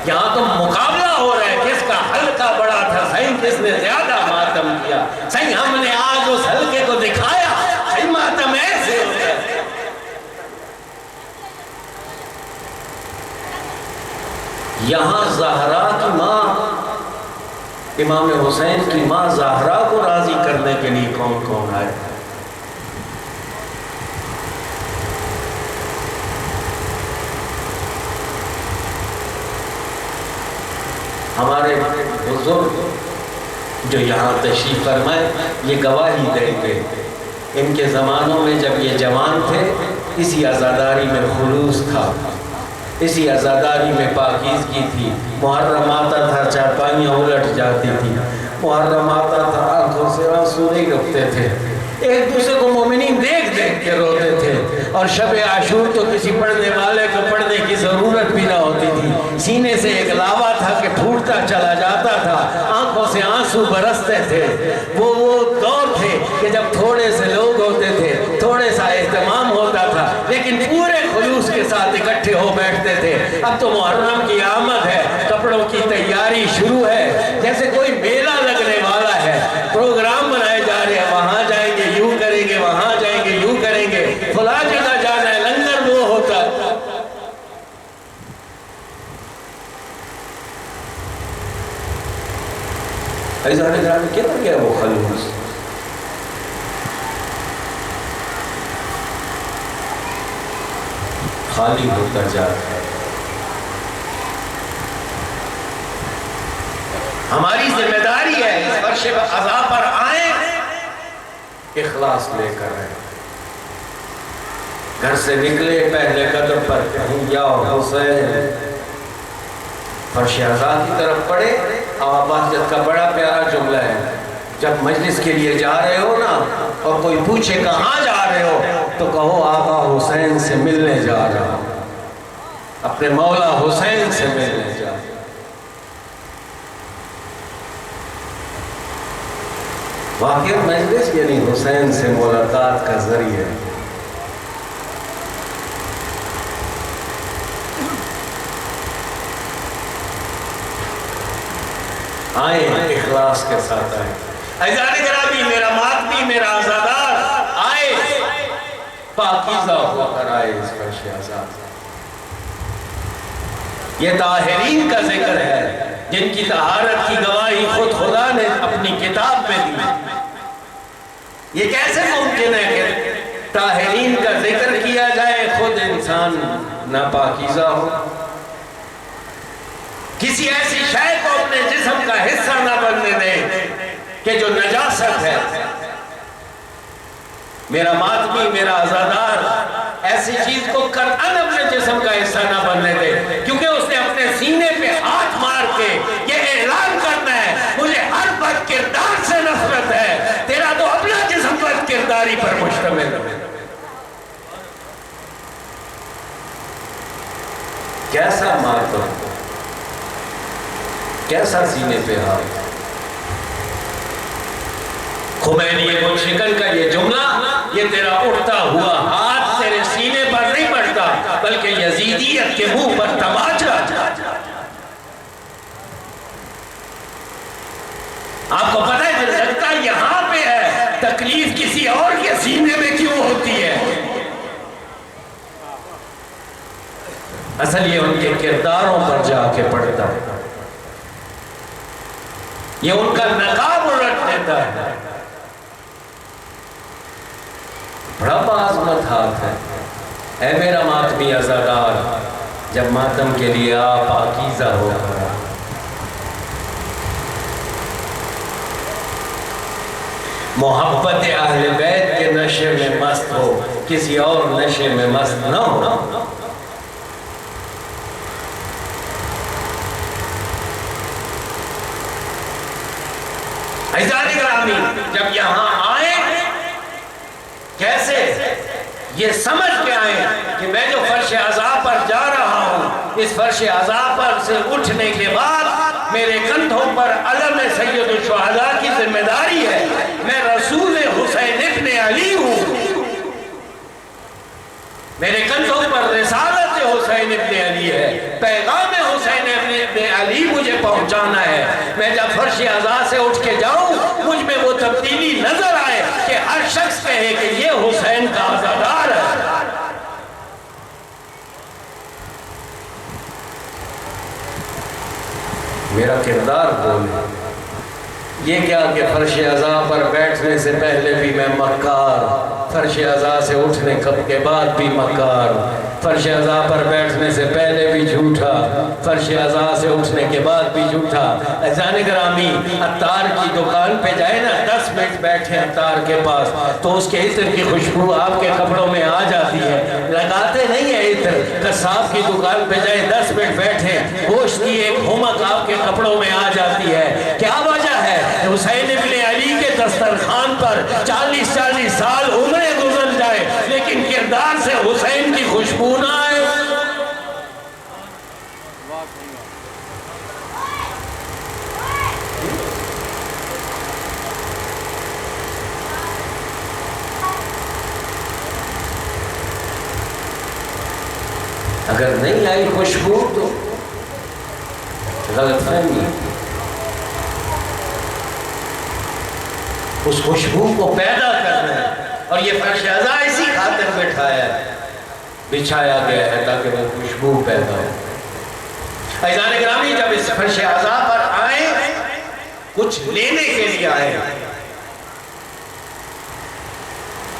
یہاں تو مقابلہ ہو رہا ہے کس کا حلقہ بڑا تھا، صحیح کس نے زیادہ ماتم کیا. صحیح ہم نے آج اس حلقے کو دکھایا، صحیح ماتم ایسے ہوتا ہے. یہاں زہرا کی ماں، امام حسین کی ماں زہرا کو راضی کرنے کے لیے کون کون آئے؟ ہمارے بزرگ جو یہاں تشریف فرمائے یہ گواہی دیں گے. ان کے زمانوں میں جب یہ جوان تھے اسی عزاداری میں خلوص تھا، اسی عزاداری میں پاکیزگی تھی. محرم آتا تھا چارپائیاں الٹ جاتی تھی، محرم آتا تھا آنکھوں سے آنسو نہیں رکتے تھے، ایک دوسرے کو مومنین دیکھ دیکھ کے روتے تھے. اور شب عاشور تو کسی پڑھنے والے کو پڑھنے کی ضرورت بھی نہ ہوتی تھی، سینے سے ایک لاوا تھا کہ پھوٹتا چلا جاتا تھا، آنکھوں سے آنسو برستے تھے. وہ دور تھے کہ جب تھوڑے سے لوگ ہوتے تھے، تھوڑے سا اہتمام ہوتا تھا، لیکن پورے خلوص کے ساتھ اکٹھے ہو بیٹھتے تھے. اب تو محرم کی آمد ہے، کپڑوں کی تیاری شروع ہے، جیسے کوئی میلہ لگنے والا ہے، پروگرام بنائے جا رہے ہیں، وہاں جائیں گے یوں کریں گے، وہاں جائیں گے یوں کریں گے، فلاں جگہ جانا ہے، لنگر وہ ہوتا ہے. ایسا نگران کیا گیا وہ خلوص؟ خالی ہوتا جاتا ہے. ہماری ذمہ داری ہے اس فرش عزا پر آئیں اخلاص لے کر آئیں. گھر سے نکلے پہلے قدم پر کہیں یا حسین فرش عزا کی طرف پڑھے. آبادیت کا بڑا پیارا جملہ ہے، جب مجلس کے لیے جا رہے ہو نا اور کوئی پوچھے کہاں جا رہے ہو تو کہو آقا حسین سے ملنے جا رہا ہوں، اپنے مولا حسین سے ملنے جا رہا ہوں. واقعی مجلس یعنی حسین سے ملاقات کا ذریعہ. آئیں اخلاص کے ساتھ آئیں. عزیزان گرامی، میرا ماتمی، میرا عزادار آئے پاکیزہ ہو کر آئے اس فرش عزا. یہ طاہرین کا ذکر ہے جن کی طہارت کی گواہی خود خدا نے اپنی کتاب میں دی. یہ کیسے ممکن ہے کہ طاہرین کا ذکر کیا جائے خود انسان ناپاکیزہ ہو؟ کسی ایسی شے کو اپنے جسم کا حصہ نہ بننے دیں کہ جو نجاست ہے. میرا ماتمی، میرا عزادار ایسی چیز کو قطعاً اپنے جسم کا حصہ نہ بننے دے، کیونکہ اس نے اپنے سینے پہ ہاتھ مار کے یہ اعلان کرنا ہے مجھے ہر بد کردار سے نفرت ہے. تیرا تو اپنا جسم بد کرداری پر مشتمل ہے. کیسا ماتم، کیسا سینے پہ ہاتھ. خمینی گلشکن کا یہ جملہ، یہ تیرا اٹھتا ہوا ہاتھ تیرے سینے پر نہیں پڑتا بلکہ یزیدیت کے منہ پر تماچا. آپ کو پتہ ہے جو لگتا یہاں پہ ہے، تکلیف کسی اور کے سینے میں کیوں ہوتی ہے؟ اصل یہ ان کے کرداروں پر جا کے پڑتا ہے، یہ ان کا نقاب الٹ دیتا ہے. بڑا بعظمت ہاتھ ہے. اے میرا ماتمی عزادار، جب ماتم کے لیے آپ پاکیزہ ہو کر محبت اہل بیت کے نشے میں مست ہو، کسی اور نشے میں مست نہ ہو. عزیزان گرامی، جب یہاں آئیں کیسے یہ سمجھ کے آئیں کہ میں جو فرش عزا پر جا رہا ہوں، اس فرش عزا پر سے اٹھنے کے بعد میرے کندھوں پر علم سید الشہداء کی ذمہ داری ہے، میں رسول حسین ابن علی ہوں، میرے کندھوں پر رسالت حسین ابن علی ہے، پیغام حسین ابن علی مجھے پہنچانا ہے۔ میں جب فرش عزا سے اٹھ کے جاؤں مجھ میں وہ تبدیلی نظر آئے کہ ہر شخص کہے کہ یہ حسین کا عزادار ہے۔ میرا کردار بولے، یہ کیا کہ فرش عزا پر بیٹھنے سے پہلے بھی میں مکار، فرش عزا سے اٹھنے کے بعد بھی مکار، فرش عزا پر بیٹھنے سے پہلے بھی جھوٹا، فرش عزا سے اٹھنے کے بعد بھی جھوٹا۔ عزیزان گرامی، عطار کی دکان پہ جائے نا، 10 منٹ بیٹھے عطار کے پاس تو اس کے عطر کی خوشبو آپ کے کپڑوں میں آ جاتی ہے، لگاتے نہیں ہیں عطر۔ قصاب کی دکان پہ جائے 10 منٹ بیٹھے، گوشت کی ایک ہومک آپ کے کپڑوں میں آ جاتی ہے۔ کیا وجہ ہے؟ حسین ابن علی کے دسترخوان پر 40 سال عمریں گزر جائے لیکن کردار سے حسین کی خوشبو نہ آئے۔ اگر نہیں آئی خوشبو تو غلط فہمی، اس خوشبو کو پیدا کرنا ہے، اور یہ فرش عزا اسی خاطر بچھایا گیا ہے تاکہ وہ خوشبو پیدا ہو۔ عزیزان گرامی، جب اس فرش عزا پر آئیں کچھ لینے کے لیے آئیں،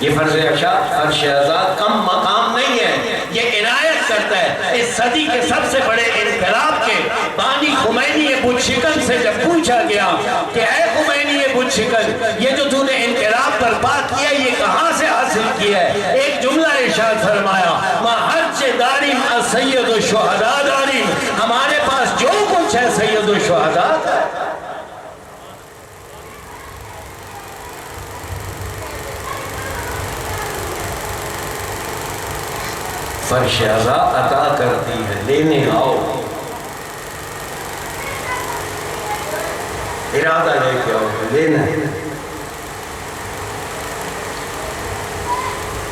یہ فرش عزا کم مقام نہیں ہے، یہ عنایت کرتا ہے۔ اس صدی کے سب سے بڑے انقلاب کے بانی خمینی ابو شکن سے جب پوچھا گیا کہ اے خمینی ابو شکن، یہ جو تو نے انقلاب برپا کیا یہ کہاں سے حاصل کیا ہے؟ ایک جملہ ارشاد فرمایا، ما حج داریم سید الشہداء داریم، ہمارے پاس جو کچھ ہے سید الشہداء کا۔ فرش عزا عطا کرتی ہے، لینے آؤ، ارادہ لے کے آؤ، لینا ہے۔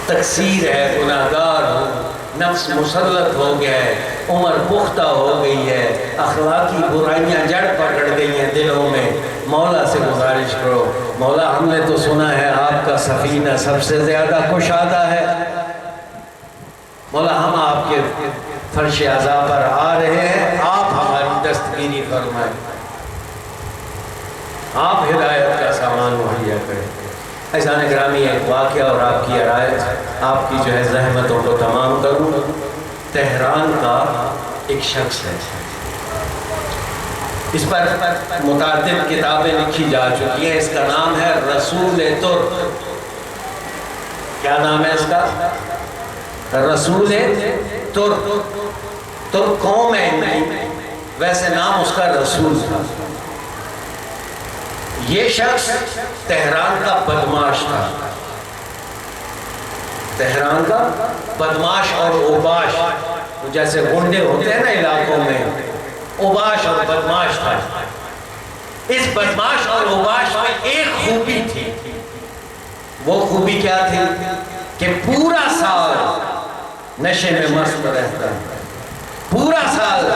تقصیر ہے، گناہگار ہو، نفس مسلط ہو گیا ہے، عمر پختہ ہو گئی ہے، اخلاقی برائیاں جڑ پکڑ گئی ہیں دلوں میں، مولا سے گزارش کرو، مولا ہم نے تو سنا ہے آپ کا سفینہ سب سے زیادہ کشادہ ہے، مولا ہم آپ کے فرش عزا پر آ رہے ہیں، آپ ہماری دستگیری فرمائیں، آپ ہدایت کا سامان مہیا کریں۔ عزیزان گرامی، ایک واقعہ اور آپ کی رعایت، آپ کی جو ہے زحمتوں کو تمام کروں۔ تہران کا ایک شخص ہے، اس پر متعدد کتابیں لکھی جا چکی ہیں، اس کا نام ہے رسول ترک۔ کیا نام ہے اس کا؟ رسول ترک۔ ترک قوم ہے، ویسے نام اس کا رسول تھا۔ یہ شخص تہران کا بدماش تھا، تہران کا بدماش اور اوباش، جیسے گنڈے ہوتے ہیں نا علاقوں میں، اوباش اور بدماش تھا۔ اس بدماش اور اوباش میں ایک خوبی تھی، وہ خوبی کیا تھی کہ پورا سال نشے میں مست رہتا، پورا سال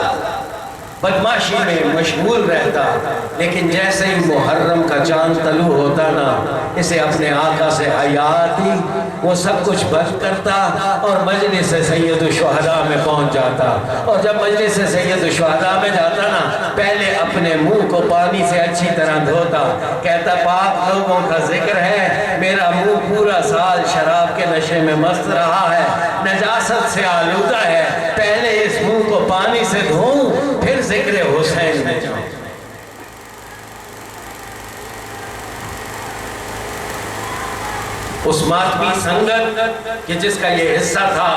بدماشی میں مشغول رہتا، لیکن جیسے ہی محرم کا چاند طلوع ہوتا نا، اسے اپنے آقا سے حیا آتی، وہ سب کچھ بند کرتا اور مجلس سید الشہداء میں پہنچ جاتا، اور جب مجلس سید الشہداء میں جاتا نا، پہلے اپنے منہ کو پانی سے اچھی طرح دھوتا، کہتا پاک لوگوں کا ذکر ہے، میرا منہ پورا سال شراب کے نشے میں مست رہا ہے، نجاست سے آلودہ ہے، پہلے اس منہ کو پانی سے دھوؤں پھر ذکر حسین میں جاؤں۔ اس ماتمی سنگت کہ جس کا یہ حصہ تھا،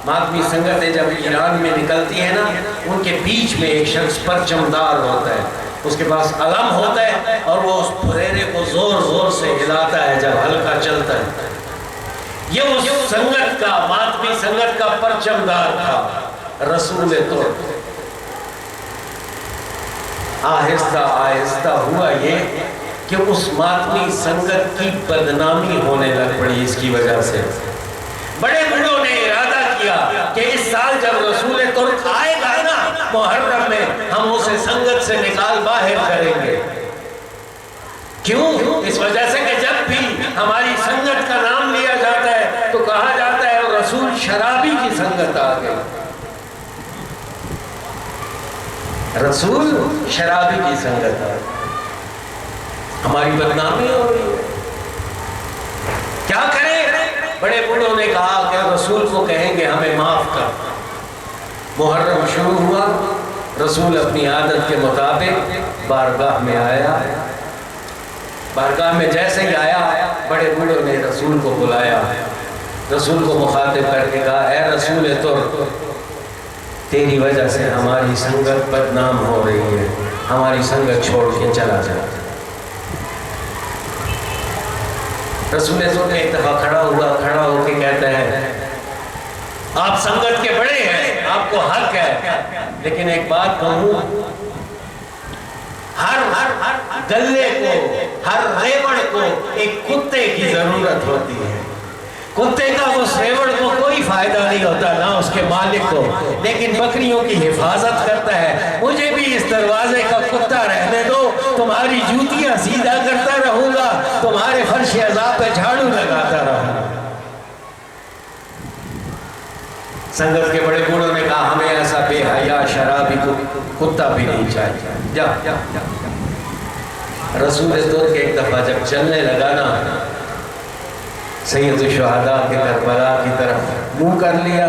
ماتمی سنگتیں جب ایران میں نکلتی ہیں نا، ان کے بیچ میں ایک شخص پرچمدار ہوتا ہے، اس کے پاس علم ہوتا ہے اور وہ اس پھریرے کو زور زور سے ہلاتا ہے جب ہلکا چلتا ہے. یہ اس سنگت کا، ماتمی سنگت کا پرچمدار تھا رسول ترک. آہستہ آہستہ ہوا یہ کہ اس ماتمی سنگت کی بدنامی ہونے لگ پڑی. اس کی وجہ سے بڑے بڑوں نے ارادہ کیا کہ اس سال جب رسول ترک آئے گا نا محرم میں، ہم اسے سنگت سے نکال باہر کریں گے. کیوں؟ اس وجہ سے کہ جب بھی ہماری سنگت کا نام لیا جاتا ہے تو کہا جاتا ہے رسول شرابی کی سنگت آ گئی. رسول شرابی کی سنگت آ گئی. ہماری بدنامی ہو رہی ہے. کیا کریں؟ بڑے بوڑھوں نے کہا کہ رسول کو کہیں گے ہمیں معاف کر. محرم شروع ہوا، رسول اپنی عادت کے مطابق بارگاہ میں آیا. بارگاہ میں جیسے ہی آیا بڑے بوڑھوں نے رسول کو بلایا. رسول کو مخاطب کر کے کہا اے رسول ترک، تیری وجہ سے ہماری سنگت بدنام ہو رہی ہے، ہماری سنگت چھوڑ کے چلا جا. رسول ترک ایک دفعہ کھڑا ہو کے کہتا ہے آپ سنگت کے بڑے ہیں، آپ کو حق ہے، لیکن ایک بات کہوں، ہر گلے کو، ہر ریوڑ کو ایک کتے کی ضرورت ہوتی ہے. کتے کا اس ریوڑ کو کوئی فائدہ نہیں ہوتا، نہ اس کے مالک کو، لیکن بکریوں کی حفاظت کرتا ہے. مجھے بھی اس دروازے کا کتا رہنے دو، تمہاری جوتیاں سیدھا کرتا رہوں گا، تمہارے فرش عذاب پہ جھاڑو لگاتا رہوں گا. سنگت کے بڑے بوڑھوں نے کہا ہمیں ایسا بے حیا شرابی کتا بھی نہیں چاہیے. جا. رسول ترک ایک دفعہ جب چلنے لگا نا، سید الشہداء کے کربلا کی طرف منہ کر لیا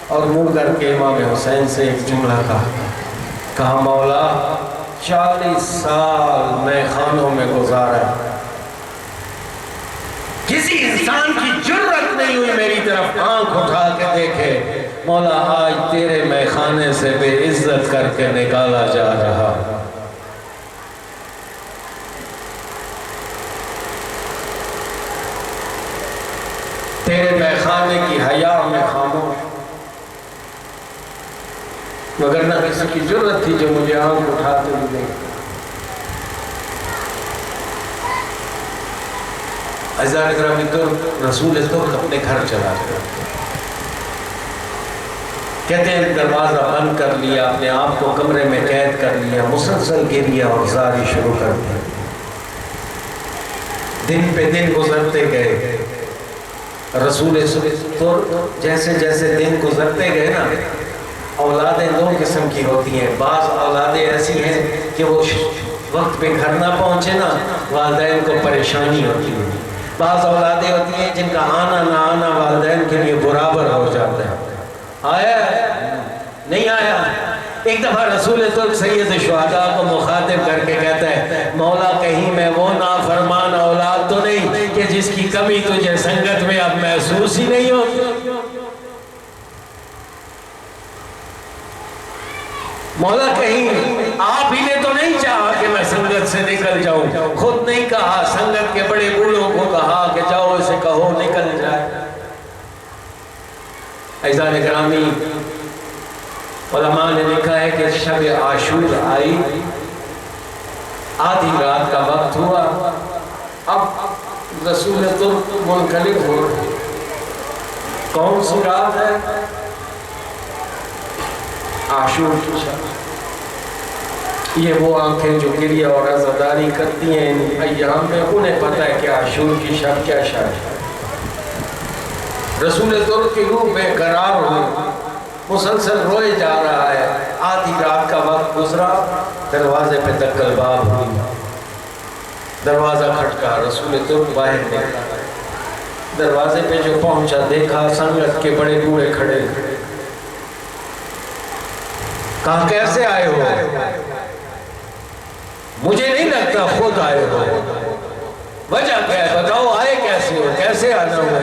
اور منہ کر کے امام حسین سے ایک جملہ کہا مولا 40 سال میں خانوں میں گزارا، کسی انسان کی جرت نہیں ہوئی میری طرف آنکھ اٹھا کے دیکھے. مولا آج تیرے میں خانے سے بے عزت کر کے نکالا جا رہا. تیرے میں خانے کی حیا میں خاموش، مگر نہ کسی کی جرت تھی جو مجھے آنکھ اٹھاتے ہوئے. عزیزان گرامی، رسول ترک اپنے گھر چلا گیا. کہتے ہیں دروازہ بند کر لیا، اپنے آپ کو کمرے میں قید کر لیا، مسلسل گریہ اور زاری شروع کر دی. دن پہ دن گزرتے گئے. رسول ترک جیسے جیسے دن گزرتے گئے نا، اولادیں دو قسم کی ہوتی ہیں. بعض اولادیں ایسی ہیں کہ وہ وقت پہ گھر نہ پہنچے نا والدین کو پریشانی ہوتی ہے. بعض اولادیں ہوتی ہیں جن کا آنا نہ آنا والدین کے لیے برابر ہو جاتا ہے. آیا نہیں آیا؟ ایک دفعہ رسول ترک سید الشہداء کو مخاطب کر کے کہتا ہے مولا کہیں میں وہ نافرمان اولاد تو نہیں کہ جس کی کمی تجھے سنگت میں اب محسوس ہی نہیں ہوتی. مولا کہیں آپ ہی نے تو نہیں چاہا کہ میں سنگت سے نکل جاؤں، خود نہیں کہا، سنگت کے بڑے بوڑھوں کو کہا کہ جاؤ اسے کہو نکل جائے. عزیزان گرامی، علماء نے لکھا ہے کہ شب عاشور آئی، آدھی رات کا وقت ہوا. اب رسول ترک منقلب ہو رہے. کون سی رات ہے؟ عاشور کی شب. یہ وہ آنکھیں جو گریہ اور عزاداری کرتی ہیں ان ایام میں، انہیں پتہ ہے کہ عاشور کی شب کیا شب ہے. رسول ترک کی روح بے قرار ہوئی، مسلسل روئے جا رہا ہے. آدھی رات کا وقت گزرا، دروازے پہ دکل باب ہوئی. دروازہ کھٹکا، رسول ترک باہر نکلا. دروازے پہ جو پہنچا دیکھا سنگت کے بڑے بوڑھے کھڑے. کہا کیسے آئے ہو؟ مجھے نہیں لگتا خود آئے ہو. وجہ کیا ہے بتاؤ، آئے کیسے ہو، کیسے آنا ہوا؟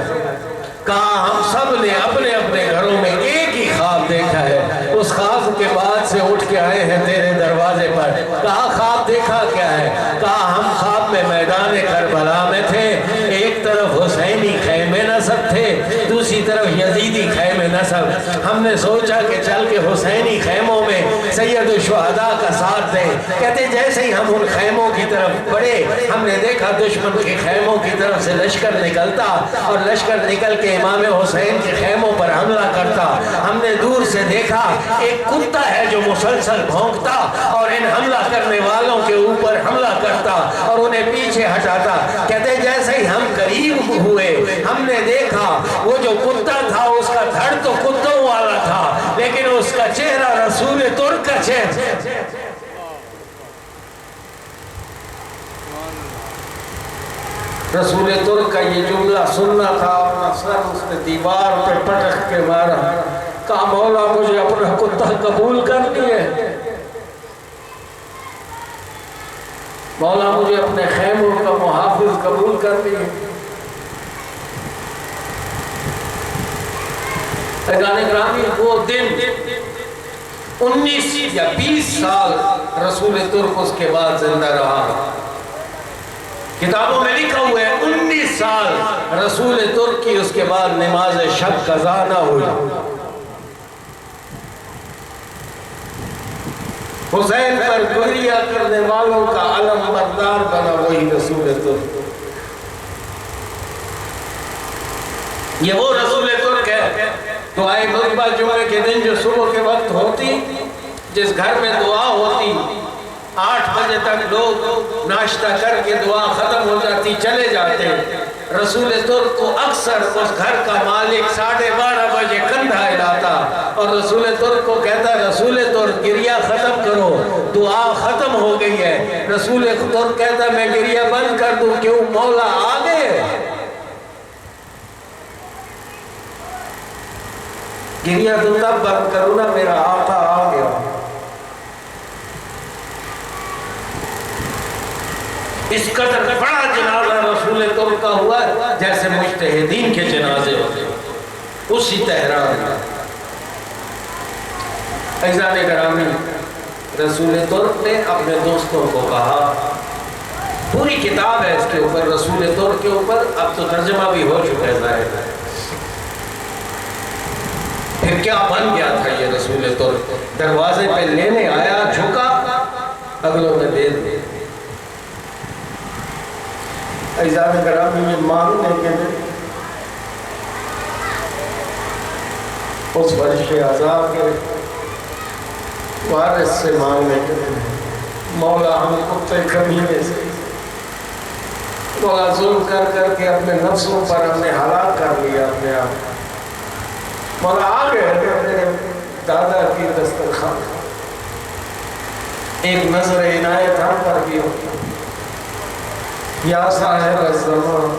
کہا ہم سب نے اپنے اپنے گھروں میں ایک ہی خواب دیکھا ہے، اس خواب کے بعد سے اٹھ کے آئے ہیں تیرے دروازے پر. پر. کہا خواب دیکھا کیا ہے؟ کہا ہم خواب میں میدان کربلا میں تھے، ایک طرف حسینی خیمے نصب تھے، دوسری طرف یزیدی خیمے نصب. ہم نے سوچا کہ چل کے حسینی خیموں میں سید الشہداء کا ساتھ دیں. کہتے جیسے ہی ہم ان خیموں کی طرف بڑھے ہم نے دیکھا دشمن کے خیموں کی طرف سے لشکر نکلتا اور لشکر نکل کے امام حسین کے خیموں پر حملہ کرتا. ہم نے دور سے دیکھا ایک کتا ہے جو مسلسل بھونکتا اور ان حملہ کرنے والوں کے اوپر حملہ کرتا اور انہیں پیچھے ہٹاتا. کہتے جیسے ہی ہم قریب ہوئے ہم نے دیکھا وہ جو کتا تھا اس کا دھڑ تو کتوں والا تھا لیکن اس کا چہرہ رسول ترک کا چہرہ. رسول ترک کا یہ جملہ سننا تھا، اپنا سر اس نے دیوار پہ پٹک کے مارا. کہا مولا مجھے اپنا کتا قبول کر لیے، مولا مجھے اپنے خیموں کا محافظ قبول کر لیے. اگانے گرامی وہ دن 19 یا 20 سال رسول ترک اس کے بعد زندہ رہا. کتابوں میں لکھا ہوا ہے 19 سال رسول ترک کی اس کے بعد نماز شب قضا نہ ہوئی. حسین پر گریہ کرنے والوں کا علم بردار بنا وہی رسول ترک. یہ وہ رسول ترک ہے دعائے خطبہ جمعے کے دن جو صبح کے وقت ہوتی، جس گھر میں دعا ہوتی 8 بجے تک لوگ ناشتہ کر کے دعا ختم ہو جاتی چلے جاتے. رسول ترک کو اکثر اس گھر کا مالک 12:30 بجے کندھا ہلاتا اور رسول ترک کو کہتا رسول ترک گریہ ختم کرو، دعا ختم ہو گئی ہے. رسول ترک کہتا میں گریہ بند کر دوں، کیوں مولا آ گئے. گریہ تو تب بند کروں نا میرا آقا آ گیا. اس قدر بڑا جنازہ رسول ترک کا ہوا جیسے مجتہدین کے جنازے ہوتے اسی تہران میں. عزیزان گرامی، رسول ترک نے اپنے دوستوں کو کہا، پوری کتاب ہے اس کے اوپر رسول ترک کے اوپر، اب تو ترجمہ بھی ہو چکا ہے ظاہر ہے. پھر کیا بن گیا تھا یہ رسول ترک؟ دروازے پہ لینے آیا، جھکا، اگلوں نے دے دیا. عزیزان گرامی، یہ مانگنے کے دن اس فرش عذاب کے وارث سے مانگنے کے دن مولا ہم کتے کمینے سے مولا ظلم کر کر کے اپنے نفسوں پر ہم نے ہلاک کر لیا اپنے آپ. مولا آ گئے اپنے دادا کی دسترخوان، ایک نظر عنایت ہم پر بھی ہوتی. یا صاحب الزمان،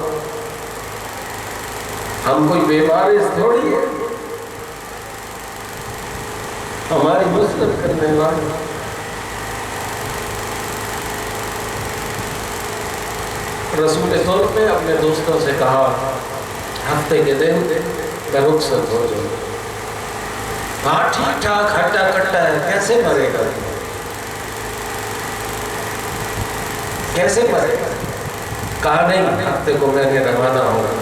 ہم کوئی بیمارز تھوڑی ہے، ہماری مسلم کرنے والے. رسول ترک نے اپنے دوستوں سے کہا ہفتے کے دن میں رخصت ہو جاؤں. ہاں ٹھیک ٹھاک ہٹا کٹا ہے، کیسے مرے گا، کیسے مرے گا. کہا نہیں، ہفتے کو میں نے روانہ ہوگا.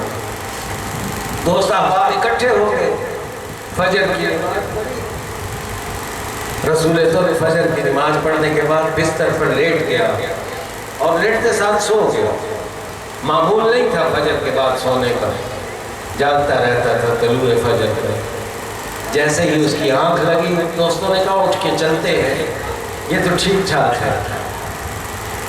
دوست احباب اکٹھے ہو گئے، فجر کی نماز پڑھی. رسول ترک فجر کی نماز پڑھنے کے بعد بستر پر لیٹ گیا اور لیٹتے ساتھ سو گیا. معمول نہیں تھا فجر کے بعد سونے کا، جاگتا رہتا تھا طلوع فجر پر. جیسے ہی اس کی آنکھ لگی دوستوں نے کہا اٹھ کے چلتے ہیں، یہ تو ٹھیک ٹھاک ہے.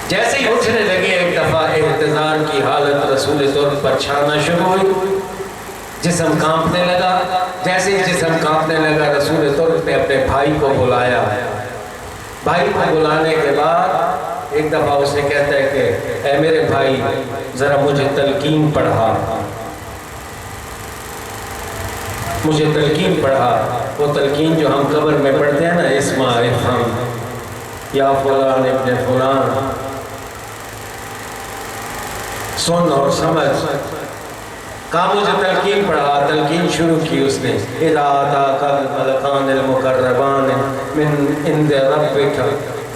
جیسے ہی اٹھنے لگے ایک دفعہ انتظار کی حالت رسول ترک پر چھانا شروع ہوئی، جسم کانپنے لگا. جیسے ہی جسم کانپنے لگا رسول ترک نے اپنے بھائی کو بلایا. بھائی کو بلانے کے بعد ایک دفعہ اسے کہتا ہے کہ اے میرے بھائی ذرا مجھے تلقین پڑھا، مجھے تلقین پڑھا. وہ تلقین جو ہم قبر میں پڑھتے ہیں نا، اسمع افہم یا فلان ابن فلان، سن اور سمجھ. کہا مجھے تلقین پڑھا. تلقین شروع کی اس نے، اذا آتاک الملکان المقربان من عند ربک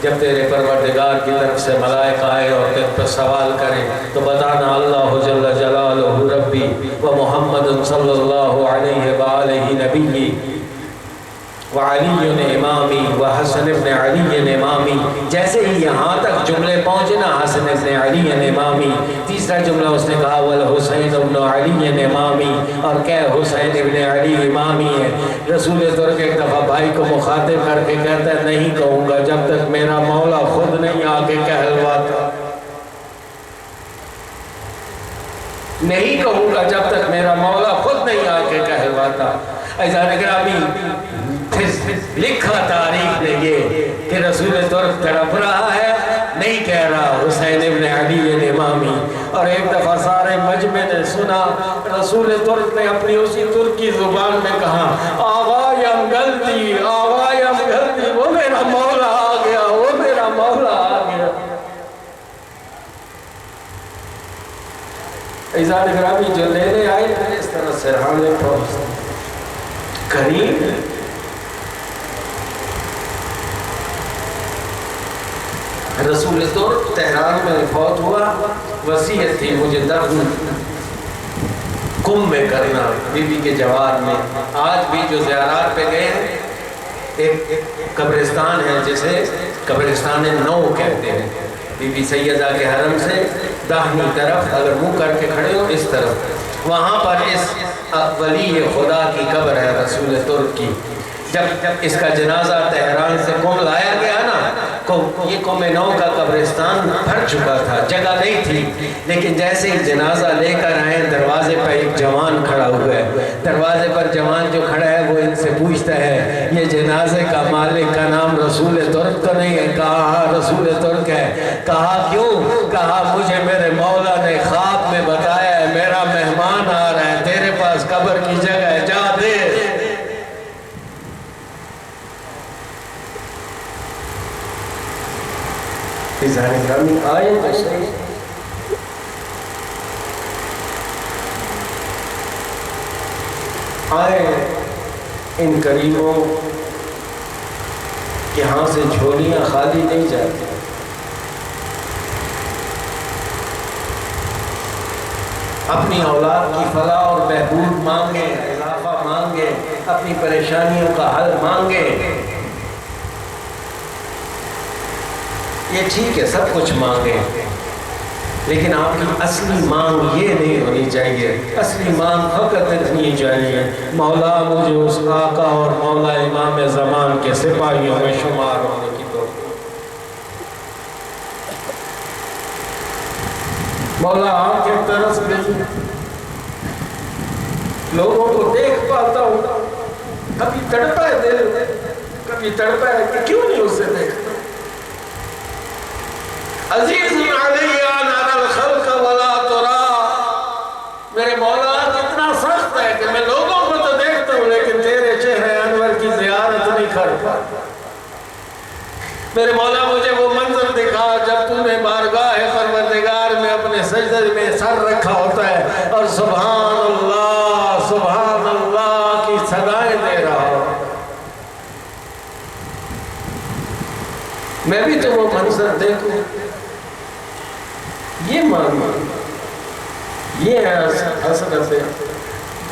جب تیرے پروردگار کی طرف سے ملائکہ آئے اور تجھ پر سوال کریں تو بتانا اللہ جل جلالہ ربی و محمد صلی اللہ علیہ وآلہ نبی وعلی امامی وحسن ابن علی امامی. جیسے ہی یہاں تک جملے پہنچے نا حسن ابن علی امامی، تیسرا جملہ اس نے کہا والحسین ابن علی امامی، اور کہ حسین ابن علی امامی ہے. رسول ترک ایک دفعہ بھائی کو مخاطب کر کے کہتا ہے نہیں کہوں گا جب تک میرا مولا خود نہیں آ کے کہلواتا، نہیں کہوں گا جب تک میرا مولا خود نہیں آ کے کہلواتا. عزیزان گرامی، لکھا تاریخ نے یہ کہ رسول ترک تڑپ رہا ہے، نہیں کہہ رہا حسین ابن علی امامی. اور ایک دفعہ سارے مجمع نے سنا رسول ترک نے اپنی اسی ترکی زبان میں کہا آغایم گلدی آغایم گلدی، وہ میرا مولا آ گیا، وہ میرا مولا آ گیا. عزیزان گرامی، جو لینے آئے تھے اس طرح سرحانے پہنچتے کریم رسول ترک تہران میں فوت ہوا. وصیت تھی مجھے دفن کم میں کرنا، بی بی کے جوار میں. آج بھی جو زیارات پہ گئے ہیں ایک قبرستان ہے جسے قبرستان نو کہتے ہیں، بی بی سیدہ کے حرم سے داہنی طرف اگر منہ کر کے کھڑے ہو اس طرف، وہاں پر اس ولی خدا کی قبر ہے رسول ترک کی. جب اس کا جنازہ تہران سے قم لایا گیا نا، یہ قم نو کا قبرستان بھر چکا تھا، جگہ نہیں تھی. لیکن جیسے ہی جنازہ لے کر آئے دروازے پر ایک جوان کھڑا ہوا ہے. دروازے پر جوان جو کھڑا ہے وہ ان سے پوچھتا ہے یہ جنازے کا مالک کا نام رسول ترک تو نہیں ہے؟ کہا رسول ترک ہے. کہا کیوں؟ کہا مجھے میرے مولا نے خواب میں بتایا ہے میرا مہمان آ رہا ہے، تیرے پاس قبر کی جگہ ہے، جا دے. آئے تو صحیح، آئے ان کریموں یہاں سے جھولیاں خالی نہیں جاتی. اپنی اولاد کی فلاح اور بہبود مانگے، اضافہ مانگے، اپنی پریشانیوں کا حل مانگے. یہ ٹھیک ہے سب کچھ مانگے، لیکن آپ کی اصلی مانگ یہ نہیں ہونی چاہیے. اصلی مانگ فقط اتنی چاہیے مولا مجھے اس آقا اور مولا امام زمان کے سپاہیوں میں شمار ہونے کی توفیق. مولا آپ کے طرف سے لوگوں کو دیکھ پاتا ہوں، کبھی تڑپا ہے دل، کبھی تڑپا ہے کہ کیوں نہیں اسے دیکھتا. عزیز علی ان ارى الخلق ولا ترى، میرے مولا کتنا سخت ہے کہ میں لوگوں کو تو دیکھتا ہوں لیکن تیرے چہرے انور کی زیارت نہیں کرتا. میرے مولا مجھے وہ منظر دکھا جب تو نے بارگاہ پروردگار میں اپنے سجدے میں سر رکھا ہوتا ہے اور سبحان اللہ کی صدائیں دے رہا ہو. میں بھی تو وہ منظر دیکھوں. یہ مانو، یہ ہے حسرت.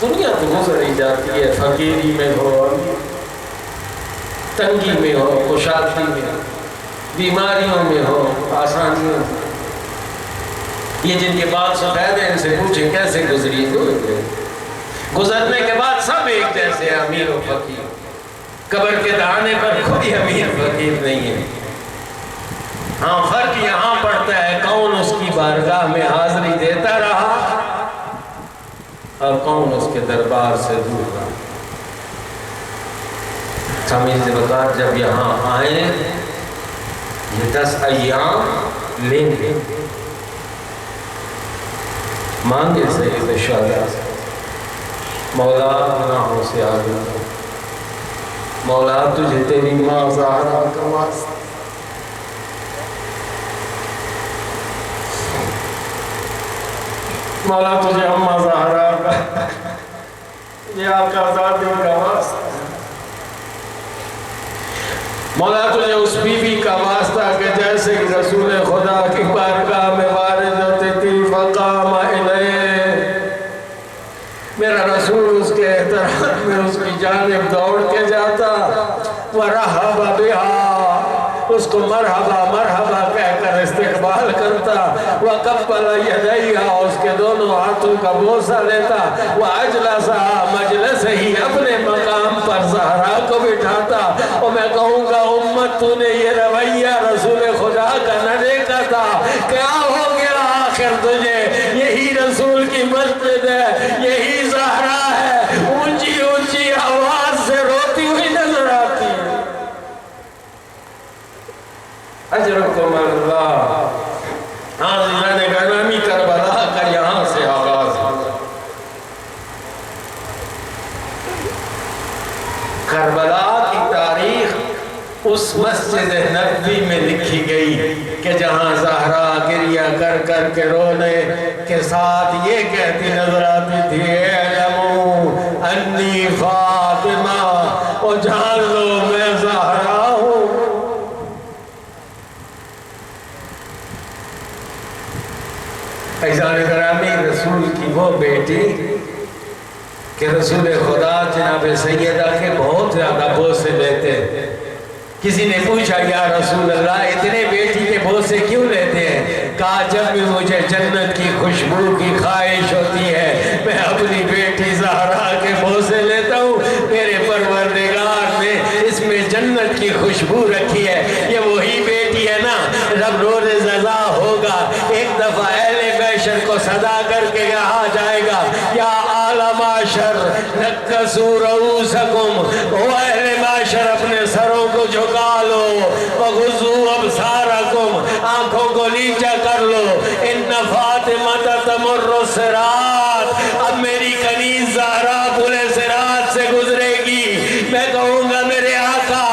دنیا تو گزری جاتی ہے، فقیری میں ہو، تنگی میں ہو، کشادگی میں ہو، بیماریوں میں ہو، آسانیوں میں. یہ جن کے بعد سفید ہیں ان سے پوچھیں کیسے گزری. گزرنے کے بعد سب ایک جیسے امیر و فقیر. قبر کے دہانے پر کوئی امیر فقیر نہیں ہے. ہاں فرق یہاں پڑتا ہے کون اس کی بارگاہ میں حاضری دیتا رہا اور کون اس کے دربار سے دور رہا. سامعین وقار جب یہاں آئیں یہ 10 ایام لیں گے، مانگے سید شہداء مولا گناہوں سے آگے، مولا تجھے تیری ماں زہرا کا واسطہ، مولا تجھے اماں زہرا کا، یہ آقا ذاتی کا واسطہ. مولا تجھے اس بی بی کا واسطہ کہ جیسے کہ رسول خدا کی بارگاہ میں وارد ہوتی تھی فقام الیہ، میرا رسول اس کے احترام میں اس کی جانب دوڑ کے جاتا، ورحب بہا، اس کو مرحبا مرحبا کہہ کر استقبال کرتا، وقبل یدیہا، اس کے دونوں ہاتھوں کا بوسہ لیتا، واجلسہا مجلس ہی، اپنے مقام پر زہرا کو بٹھاتا۔ اور میں کہوں گا امت تو نے یہ رویہ رسول خدا کا نہ دیکھا تھا، کیا ہو گیا آخر تجھے؟ یہی رسول کی مسجد ہے، یہی زہرا ہے، اونچی اونچی آواز سے روتی ہوئی نظر آتی ہے۔ اجرکم اللہ۔ حاضرین گرامی، کربلا کا یہاں سے آغاز ہوا۔ کربلا کی تاریخ اس مسجد نبوی میں لکھی گئی کہ جہاں زہرا گریہ کر کر کے رونے کے ساتھ یہ کہتی نظر آتی تھی، اعلموا انی فاطمہ، اور جان لو میں زہرا ہوں۔ عزیزان گرامی، رسول کی وہ بیٹی کہ رسول خدا جناب سیدہ کے بہت زیادہ بوسے لیتے۔ کسی نے پوچھا یا رسول اللہ اتنے بیٹی کے بوسے کیوں لیتے ہیں؟ کہا جب بھی مجھے جنت کی خوشبو کی خواہش ہوتی ہے میں اپنی بیٹی زہرا کے بوسے لیتا ہوں۔ میرے پروردگار نے اس میں جنت کی خوشبو رکھی ہے۔ یہ وہی بیٹی ہے نا، رب روز رضا ہوگا ایک دفعہ اہل بیشر کو صدا کر کے کہا جائے گا، یا آل معاشر نکسو رؤوسکم، او اہل معاشر اپنے سروں کو جھکا لو، وغضو ابصارکم، آنکھوں کو نیچا کر لو، ان فاطمہ تمر الصراط، اب میری کنیز زہرا پلے صراط سے گزرے گی۔ میں کہوں گا میرے آقا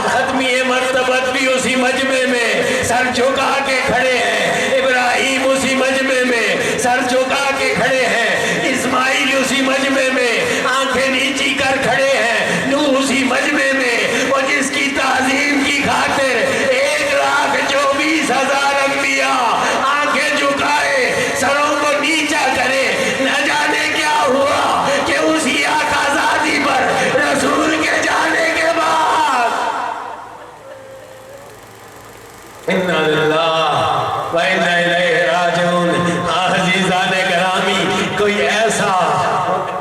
ختمی مرتبت بھی اسی مجمع میں سر جھکا کے کھڑے ہیں، ابراہیم اسی مجمع میں سر جھکا کے کھڑے ہیں، اسماعیل اسی مجمع میں آنکھیں نیچی کر کھڑے ہیں، نوح اسی مجمع میں، اور جس کی تعظیم کی خاطر 1,24,000 انبیاء آنکھیں جھکائے سروں کو نیچا کرے، نہ جانے کیا ہوا کہ اسی آقا زادی پر رسول کے جانے کے بعد اِنَّا لِلَّهِ وَإِنَّا إِلَيْهِ رَاجِعُونَ۔ عزیزان گرامی، کوئی ایسا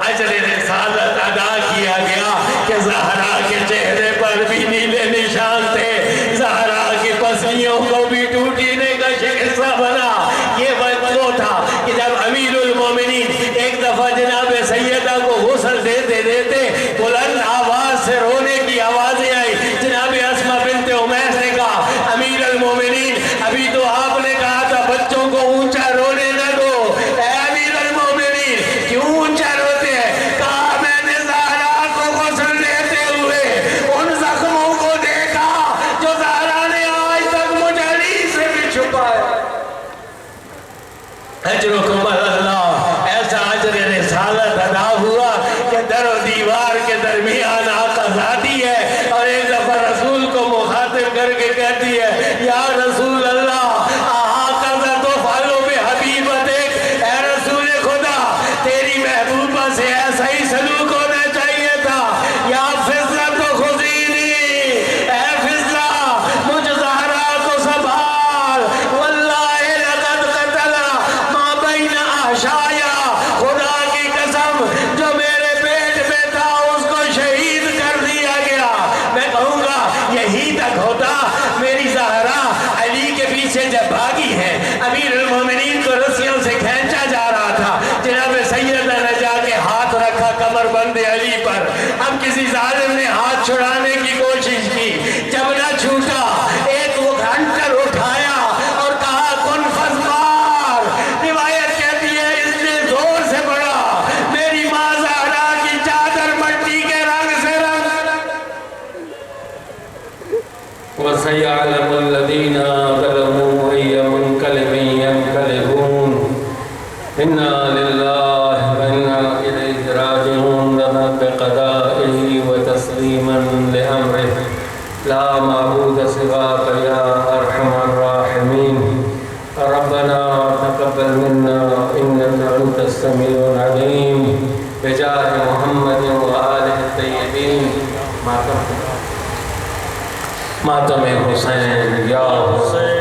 اجر رسالت ادا کیا گیا کہ زہرا کے چہرے پر بھی نیلے نشان تھے، زہرا کی پسلیوں کو بھی ٹوٹنے کا شکستہ بنا۔ یہ وقت وہ تھا کہ جب امیر المومنین ایک دفعہ جناب سیدہ کو غسل دیتے دیتے بلند آواز سے رونے کی آوازیں آئی۔ جناب اسماء بنت امیس نے کہا امیر المومنین ابھی تو آپ نے کہا تھا بچوں کو اونچا رونے نہ دو، اے امیر المومنین کیوں اونچا روتے ہیں؟ کہا میں نے زہرا کو غسل دیتے ہوئے ان زخموں کو دیکھا جو زہرا نے آج تک مجھ علی سے بھی چھپایا۔ اجرکم اللہ۔ ایسا اجر رسالت ادا ہوا کہ در و دیوار کے درمیان آقا ذاتی ہے، اور ایک دفعہ رسول کو مخاطب کر کے کہتی ہے یا رسول اللہ آقا تو فالو بے حبیبتک، اے رسول خدا تیری محبوبہ سے ایسا ہی سلوک ہونا چاہیے تھا۔ یا فضلہ تو خزینی، اے فضلہ مجھ زہرا کو سنبھال، واللہ لقد قتل ما بین احشایا، خدا کی قسم جو میرے پیٹ میں تھا اس کو شہید کر دیا گیا۔ میں کہوں گا یہی تک ہوتا، میری زہرا علی کے پیچھے جب بھاگی ہے، امیر المومنین کو رسیوں سے کھینچا جا رہا تھا، جناب سیدہ نے جا کے ہاتھ رکھا کمر بند علی پر، اب کسی ظالم نے ہاتھ چھڑانے کی کوشش کی، جب نہ چھوٹا ایک وہ گھنٹر اٹھایا اور کہا کن فزمار۔ روایت کہتی ہے اس نے زور سے پڑا، میری ماں زہرا کی چادر مٹی کے رنگ سے رنگ۔ وَسَيَعْلَمُ الَّذِينَ ظَلَمُوا أَيَّ مُنقَلِبٍ يَنقَلِبُونَ إِنَّا لِلَّهِ وَإِنَّا إِلَيْهِ رَاجِعُونَ بِقَضَائِهِ وَتَسْلِيمًا لِأَمْرِهِ لَا مَعْبُودَ ماتم حسین یا حسین